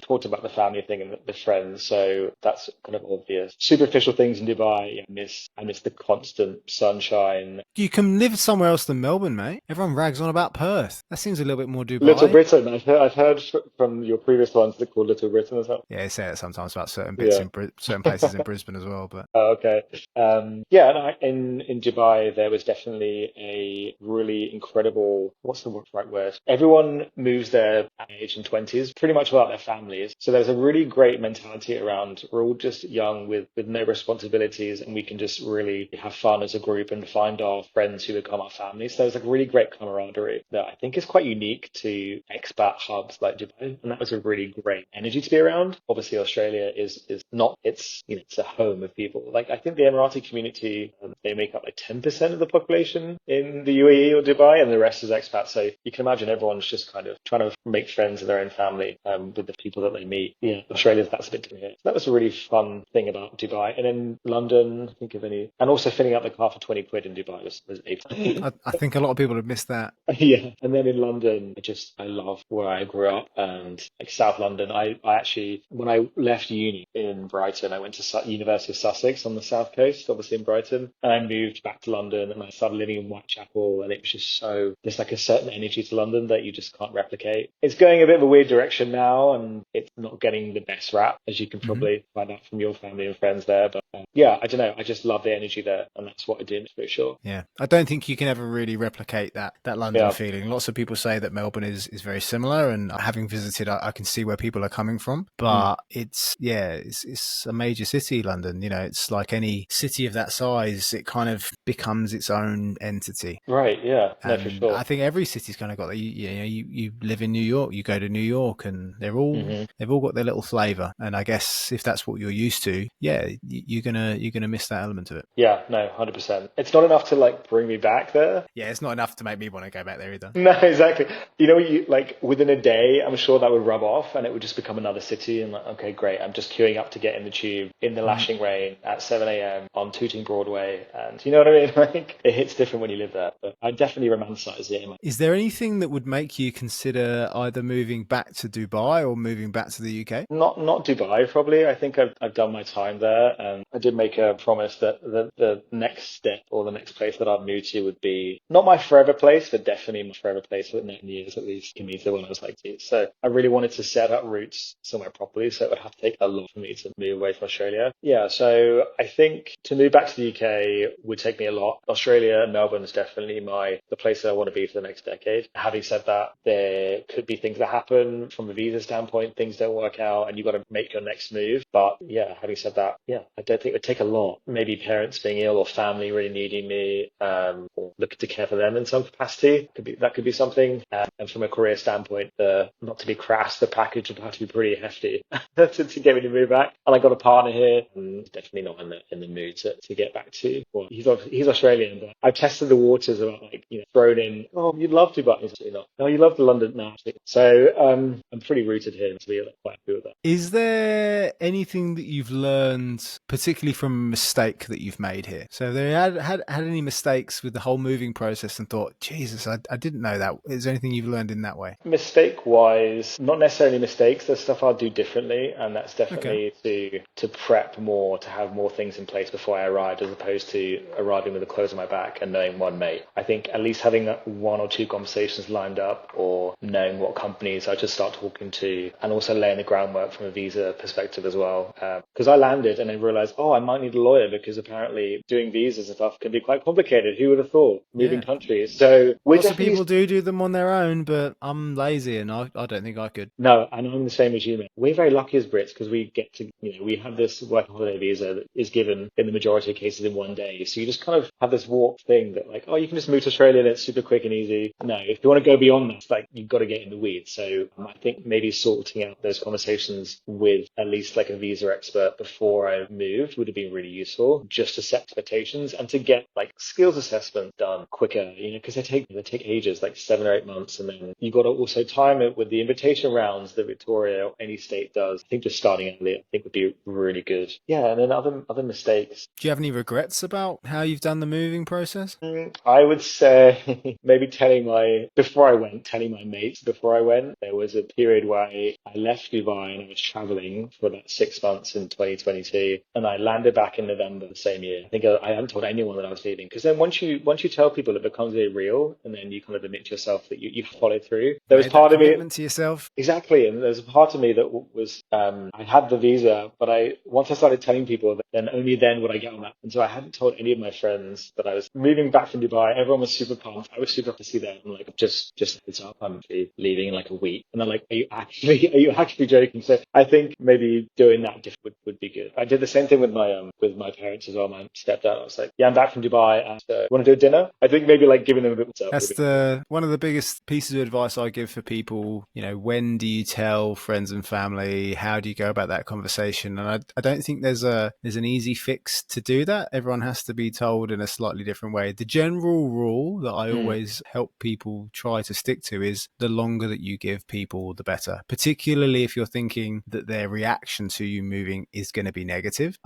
talked about the family thing and the friends, so that's kind of obvious. Superficial things in Dubai. I miss the constant sunshine. You can live somewhere else than Melbourne, mate. Everyone rags on about Perth. That seems a little bit more Little Dubai. Britain. I've heard from your previous ones that call Little Britain as well. Yeah, they say it sometimes about certain bits Yeah. in certain places in Brisbane as well. But Oh, okay. Yeah, and in Dubai there was definitely a really incredible. What's the right word? Everyone moves there at age in 20s, pretty much without their families. So there's a really great mentality around. We're all just young with no responsibilities, and we can just really have fun as a group and find our friends who become our families. So there's like really great camaraderie that I think is quite unique to expat hubs like Dubai, and that was a really great energy to be around. Obviously, Australia is not. It's a home of people. Like I think the Emirati community, they make up like 10% of the population in the UAE or Dubai, and the rest is expats. So you can imagine everyone's just kind of trying to make friends in their own family with the people that they meet. Yeah, Australia, that's a bit different here. So that was a really fun thing about Dubai. And then London, I think of any, and also filling up the car for 20 quid in Dubai was a I think a lot of people have missed that. Yeah, and then in London, I love where I grew up, and like South London. I actually, when I left uni in Brighton, I went to University of Sussex on the south coast, obviously in Brighton, and I moved back to London, and I started living in Whitechapel, and it was just there's like a certain energy to London that you just can't replicate. It's going a bit of a weird direction now, and it's not getting the best rap, as you can Hmm. probably find out from your family and friends there. But yeah, I don't know. I just love the energy there, and that's what I do for sure. Yeah, I don't think you can ever really replicate that London Yeah. feeling. Lots of people say that Melbourne is very similar, and having visited, I can see where people are coming from. Mm. But it's a major city, London. You know, it's like any city of that size. It kind of becomes its own entity. Right. Yeah. No, for And sure. I think every city's kind of got that. You live in New York, you go to New York, and they've all got their little flavour. And I guess if that's what you're used to, yeah, you're gonna miss that element of it. Yeah, no, 100%. It's not enough to like bring me back there. Yeah, it's not enough to make me want to go back there either. No, exactly. Like within a day, I'm sure that would rub off and it would just become another city. And like, okay, great. I'm just queuing up to get in the tube in the Mm. lashing rain at 7 a.m. on Tooting Broadway. And you know what I mean? Like it hits different when you live there. But I definitely romanticize it. Is there anything that would make you consider either moving back to Dubai or moving back to the UK? Not Dubai, probably. I think I've done my time there, and I did make a promise that the next step or the next place that I'd move to would be not my forever place, but definitely my forever place for 9 years at least, in me to when I was like two. So I really wanted to set up roots somewhere properly, so it would have to take a lot for me to move away from Australia. Yeah, so I think to move back to the UK would take me a lot. Australia and Melbourne is definitely the place that I want to be for the next decade. Having said that, there could be things that happen from a visa standpoint, things don't work out, and you've got to make your next move. But yeah, having said that, yeah, I don't think it would take a lot. Maybe parents being ill or family really needing me, or looking to care for them in some capacity. That could be something. And from a career standpoint, not to be crass, the package would have to be pretty hefty to get me to move back. And I got a partner here, and he's definitely not in the mood to get back to. Well, he's Australian, but I've tested the waters about thrown in. Oh, you'd love to, but he's actually not. No, you love the London. No, no, absolutely. So I'm pretty rooted here to be quite happy with that. Is there anything that you've learned, particularly from a mistake that you've made here? So, have there had any mistakes with the whole moving process and thought, Jesus, I didn't know that. Is there anything you've learned in that way? Mistake wise, not necessarily mistakes. There's stuff I'll do differently, and that's Okay. definitely to prep more, to have more things in place before I arrived, as opposed to arriving with the clothes on my back and knowing one mate. I think at least having one or two conversations lined up, or knowing what companies I just start talking to, and also laying the groundwork from a visa perspective as well. Because I landed and then realized, oh, I might need a lawyer because apparently doing visas and stuff can be quite complicated. Who would have thought? Moving Yeah. countries. So we're Lots of definitely people do them on their own, but I'm lazy and I don't think I could. no, and I'm the same as you, mate. We're very lucky as Brits because we get to, we have this working holiday visa that is given in the majority of cases in one day. So you just kind of have this warped thing that like, oh, you can just move to Australia and it's super quick and easy. No, if you want to go beyond that, it's like you've got to get in the weeds. So I think maybe sorting out those conversations with at least like a visa expert before I moved would have been really useful, just to set expectations and to get like skills assessment done quicker, because they take ages, like 7 or 8 months, and then you've got to also time it with the invitation rounds that Victoria or any state does. I think just starting early, I think would be really good. Yeah, and then other mistakes. Do you have any regrets about how you've done the moving process? I would say maybe telling my mates before I went. There was a period where I left Dubai and I was traveling for about 6 months in 2022, and I landed back in November the same year. I think I hadn't told anyone that I was leaving, because then once you tell people, it becomes very real, and then you kind of admit to yourself that you followed through. There was Made that part of me. commitment to yourself. Exactly, and there's a part of me that was I had the visa, but once I started telling people, then only then would I get on that. And so I hadn't told any of my friends that I was moving back from Dubai. Everyone was super pumped. I was super happy to see them. I'm like, just heads up, I'm actually leaving in like a week. And they're like, are you actually joking? So I think maybe doing that would be good. I did the same thing with my parents as well. My stepdad. I was like, yeah, I'm back from Dubai. And want to do a dinner? I think maybe like giving them a bit of That's one of the biggest pieces of advice I give for people. When do you tell friends and family? How do you go about that conversation? And I don't think there's an easy fix to do that. Everyone has to be told in a slightly different way. The general rule that I always help people try to stick to is the longer that you give people, the better, particularly if you're thinking that their reaction to you moving is going to be negative.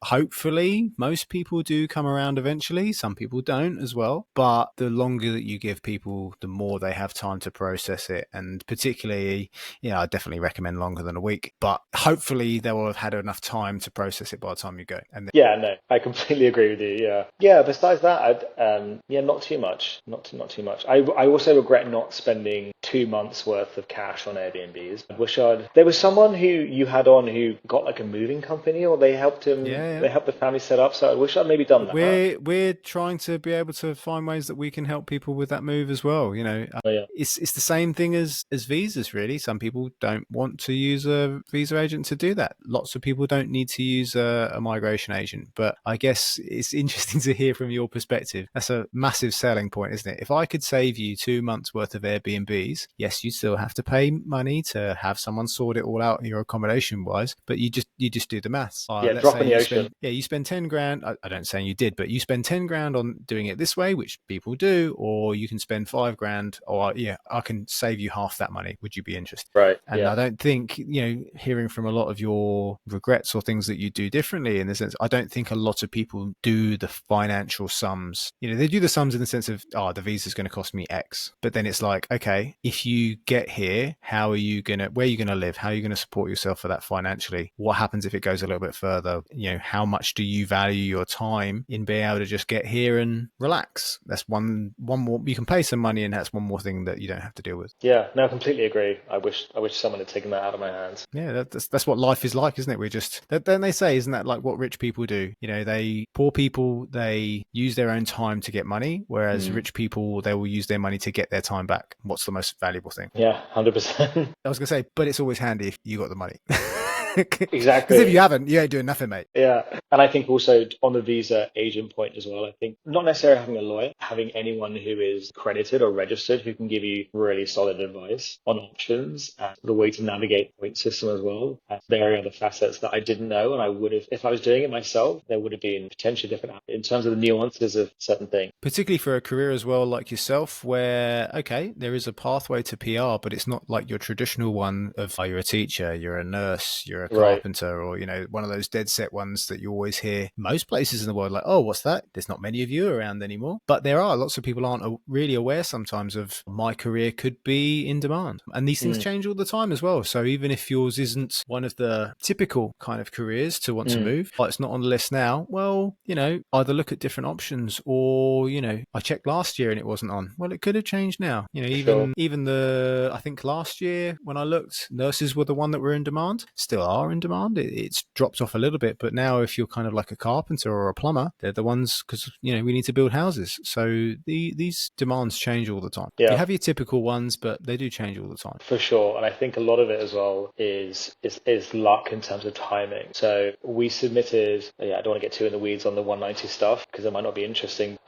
Hopefully most people do come around eventually. Some people don't as well, but the longer that you give people, the more they have time to process it. And particularly, I definitely recommend longer than a week, but hopefully they will have had enough time to process it by the time you go. And yeah, no, I completely agree with you. Yeah. Besides that, not too much, not too much. I also regret not spending 2 months worth of cash on Airbnbs. I wish there was someone who you had on who got like a moving company, or they helped him. Yeah. They helped the family set up. So I wish I'd maybe done that. We're trying to be able to find ways that we can help people with that move as well. It's the same thing as visas, really. Some people don't want to use a visa agent to do that. Lots of people don't need to use a migration agent. But I guess it's interesting to hear from your perspective. That's a massive selling point, isn't it? If I could save you 2 months worth of Airbnbs, yes, you still have to pay money to have someone sort it all out your accommodation wise, but you just do the maths. Drop in the ocean. You spend 10 grand. I don't say you did, but you spend 10 grand on doing it this way, which people do, or you can spend 5 grand, or I can save you half that money. Would you be interested? Right. And I don't think, hearing from a lot of your regrets or things that you do differently in the sense, I don't think a lot of people do the financial sums. They do the sums in the sense of, the visa is going to cost me X. But then it's like, okay, if you get here, where are you going to live? How are you going to support yourself for that financially? What happens if it goes a little bit further? How much do you value your time in being able to just get here and relax? That's one more, you can pay some money, and that's one more thing that you don't have to deal with. Yeah, no, I completely agree. I wish someone had taken that out of my hands. Yeah, that's what life is like, isn't it? Then they say, isn't that like what rich people do? Poor people, they use their own time to get money, whereas rich people, they will use their money to get their time back. What's the most valuable thing? Yeah, 100%. I was going to say, but it's always handy if you got the money. Because if Exactly. you haven't, you ain't doing nothing, mate. Yeah. And I think also on the visa agent point as well, I think not necessarily having a lawyer, having anyone who is accredited or registered who can give you really solid advice on options and the way to navigate the point system as well. There are other facets that I didn't know. And I would have, if I was doing it myself, there would have been potentially different in terms of the nuances of certain things. Particularly for a career as well, like yourself, where, okay, there is a pathway to PR, but it's not like your traditional one of, oh, you're a teacher, you're a nurse, you're a Right. carpenter, or, one of those dead set ones that you always hear most places in the world, like, oh, what's that? There's not many of you around anymore. But there are lots of people aren't really aware sometimes of my career could be in demand. And these things Mm, change all the time as well. So even if yours isn't one of the typical kind of careers to want to mm, move, but it's not on the list now, well, either look at different options or, I checked last year and it wasn't on. Well, it could have changed now. for sure. Even I think last year when I looked, nurses were the one that were in demand, still are in demand. It's dropped off a little bit, but now if you're kind of like a carpenter or a plumber, they're the ones because, we need to build houses. So these demands change all the time. You Yeah. have your typical ones, but they do change all the time. For sure. And I think a lot of it as well is luck in terms of timing. So we submitted, yeah, I don't want to get too in the weeds on the 190 stuff because it might not be interesting.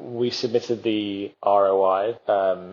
We submitted the ROI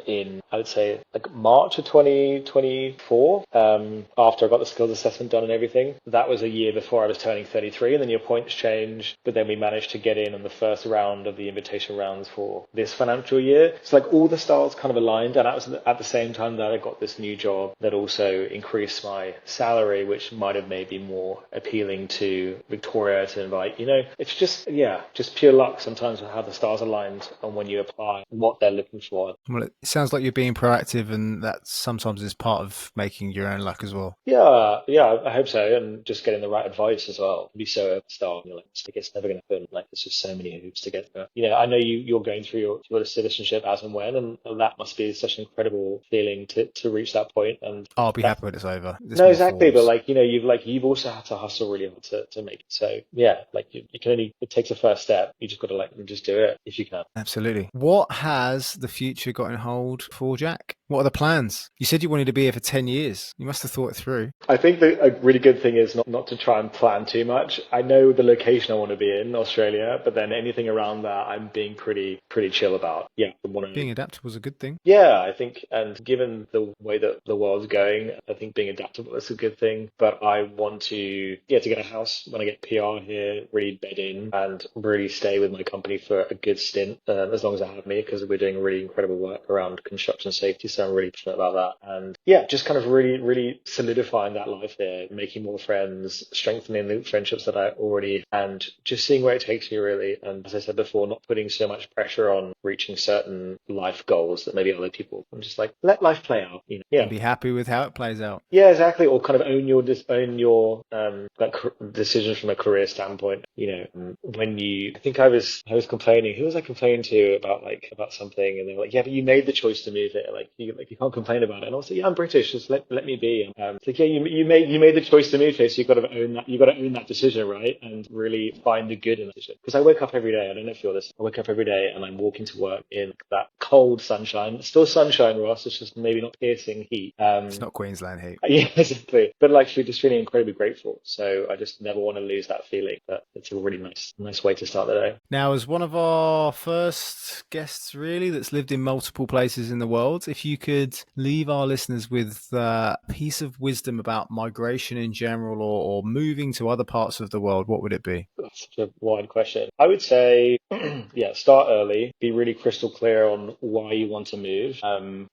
in, I would say, like March of 2024, after I got the skills assessment done and everything. That was a year before I was turning 33, and then your points change. But then we managed to get in on the first round of the invitation rounds for this financial year. So like all the stars kind of aligned, and that was at the same time that I got this new job that also increased my salary, which might have made me more appealing to Victoria to invite. It's just pure luck sometimes with how the stars aligned and when you apply what they're looking for. Well, it sounds like you're being proactive, and that sometimes is part of making your own luck as well. Yeah, I hope so. And just getting the right advice as well. Be so overstar. You're like, it's never going to happen. Like, there's just so many hoops to get there. I know you're going through your citizenship as and when, and that must be such an incredible feeling to reach that point. And I'll be that, happy when it's over. There's no, more exactly. But forms. you've also had to hustle really hard to make it. So yeah, like you can only, it takes a first step. You just got to just do it if you can. Absolutely. What has the future got in hold for Jack? What are the plans? You said you wanted to be here for 10 years. You must have thought it through. I think that a really good thing is not to try and plan too much. I know the location I want to be in, Australia, but then anything around that, I'm being pretty chill about. Yeah, I want to. Being adaptable is a good thing. Yeah, I think, and given the way that the world's going, I think being adaptable is a good thing. But I want to get a house when I get PR here, really bed in, and really stay with my company for a good stint, as long as I have me, because we're doing really incredible work around construction safety. So I'm really passionate about that. And yeah, just kind of really solidifying that life there, making more friends, strengthening the friendships that I already, and just seeing where it takes me really. And as I said before, not putting so much pressure on reaching certain life goals that maybe other people. I'm just like, let life play out. Yeah. And be happy with how it plays out. Yeah, exactly. Or kind of own your decisions from a career standpoint. I think I was complaining. Who was I complaining to about something? And they were like, yeah, but you made the choice to move it. Like you can't complain about it. And I was like, yeah, I'm British. Just let me be. It's like, yeah, you made the choice to move here, so you've got to own that. You've got to own that decision, right? And really find the good in that decision. Because I wake up every day. I don't know if you feel this. I wake up every day and I'm walking to work in that cold sunshine. It's still sunshine, Ross. It's just maybe not piercing heat. It's not Queensland heat. Yeah, exactly. But like, we're just feeling incredibly grateful. So I just never want to lose that feeling. But it's a really nice way to start the day. Now, as one of our first guests, really, that's lived in multiple places in the world, if you could leave our listeners with a piece of wisdom about migration in general or moving to other parts of the world, what would it be? That's such a wide question. I would say, start early, be really crystal clear on why you want to move, and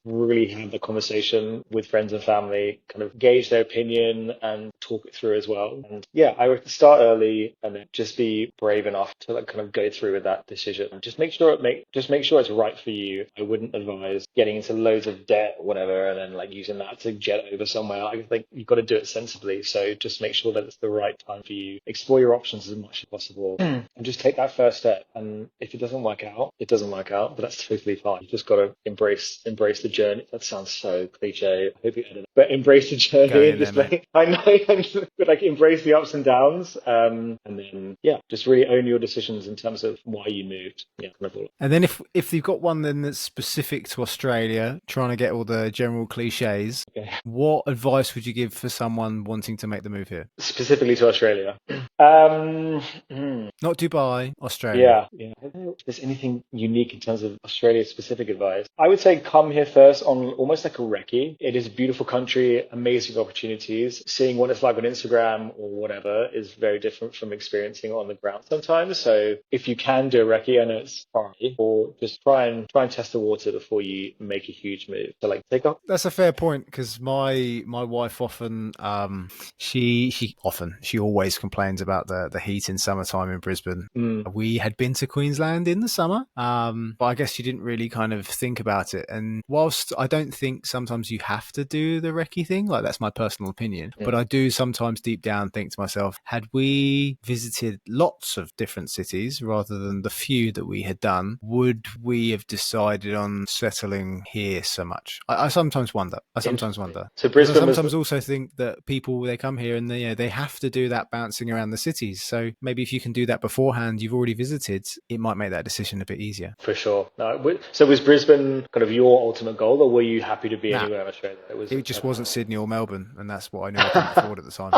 really have the conversation with friends and family, kind of gauge their opinion and talk it through as well. And yeah, I would start early and then just be brave enough to kind of go through with that decision. Just make sure it's right for you. I wouldn't advise getting into loads of debt or whatever and then using that to jet over somewhere. I think you've got to do it sensibly. So just make sure that it's the right time for you. Explore your options as much as possible and just take that first step. And if it doesn't work out, it doesn't work out, but that's totally fine. You just got to embrace the journey. That sounds so cliche. I hope you edit it. But embrace the journey and just I know, but embrace the ups and downs. And then, just really own your decisions in terms of why you moved. Yeah, kind of all. And then if you've got one then that's specific to Australia Australia, trying to get all the general cliches. Okay. What advice would you give for someone wanting to make the move here? Specifically to Australia. Not Dubai, Australia. Yeah. I don't know if there's anything unique in terms of Australia specific advice. I would say come here first on almost like a recce. It is a beautiful country, amazing opportunities. Seeing what it's like on Instagram or whatever is very different from experiencing it on the ground sometimes. So if you can do a recce, I know it's hard, or just try and test the water before you make a huge move. So like take off. That's a fair point, because my wife often she always complains about the heat in summertime in Brisbane. We had been to Queensland in the summer, but I guess she didn't really kind of think about it. And whilst I don't think sometimes you have to do the recce thing, like that's my personal opinion, but I do sometimes deep down think to myself, had we visited lots of different cities rather than the few that we had done, would we have decided on settling here so much? I sometimes wonder. So Brisbane. I sometimes also think that people, they come here and they have to do that bouncing around the cities. So maybe if you can do that beforehand, you've already visited, it might make that decision a bit easier. For sure. No, so was Brisbane kind of your ultimate goal, or were you happy to be anywhere in Australia? It just wasn't Sydney or Melbourne, and that's what I knew I couldn't afford at the time.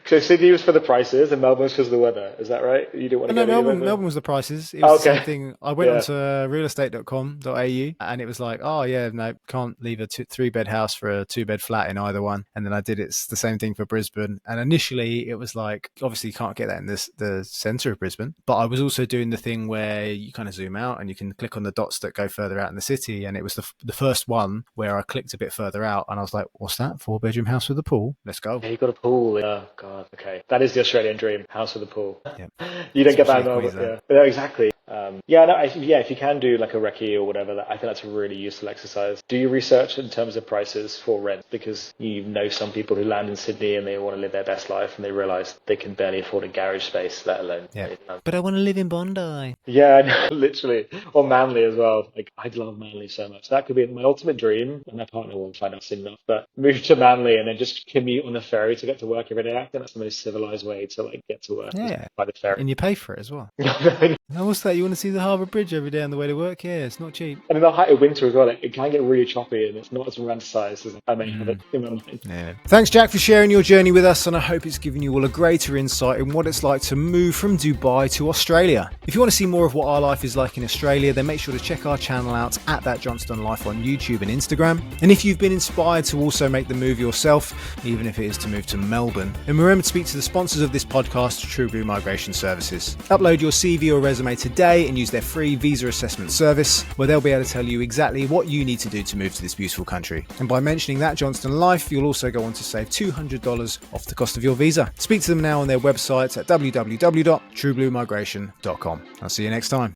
So Sydney was for the prices and Melbourne was because of the weather. Is that right? You didn't want to go Melbourne was the prices. It was the same thing. I went onto realestate.com.au and it was like, oh yeah, no, can't leave a 3-bed house for a 2-bed flat in either one. And then I did the same thing for Brisbane. And initially it was like, obviously you can't get that in the centre of Brisbane. But I was also doing the thing where you kind of zoom out and you can click on the dots that go further out in the city. And it was the first one where I clicked a bit further out and I was like, what's that? 4-bedroom house with a pool? Let's go. Yeah, you got a pool. Oh God. Okay. That is the Australian dream. House with a pool. Yeah. You don't get that in Melbourne. Yeah, exactly. If you can do like a recce or whatever, I think that's a really useful exercise. Do your research in terms of prices for rent, because you know some people who land in Sydney and they want to live their best life and they realise they can barely afford a garage space, let alone. Yeah. But I want to live in Bondi. Yeah, literally. Or Manly as well. Like I love Manly so much. That could be my ultimate dream, and my partner will find out soon enough. But move to Manly and then just commute on the ferry to get to work every day. I think that's the most civilised way to like get to work. Yeah. By the ferry. And you pay for it as well. Now, what's that? You want to see the Harbour Bridge every day on the way to work? Yeah, it's not cheap. And in the height of winter as well, it can get really choppy and it's not as romanticised as I may have it in my mind. Yeah. Thanks, Jack, for sharing your journey with us, and I hope it's given you all a greater insight in what it's like to move from Dubai to Australia. If you want to see more of what our life is like in Australia, then make sure to check our channel out at That Johnston Life on YouTube and Instagram. And if you've been inspired to also make the move yourself, even if it is to move to Melbourne, then remember to speak to the sponsors of this podcast, True Blue Migration Services. Upload your CV or resume today and use their free visa assessment service, where they'll be able to tell you exactly what you need to do to move to this beautiful country. And by mentioning That Johnston Life, you'll also go on to save $200 off the cost of your visa. Speak to them now on their website at www.truebluemigration.com. I'll see you next time.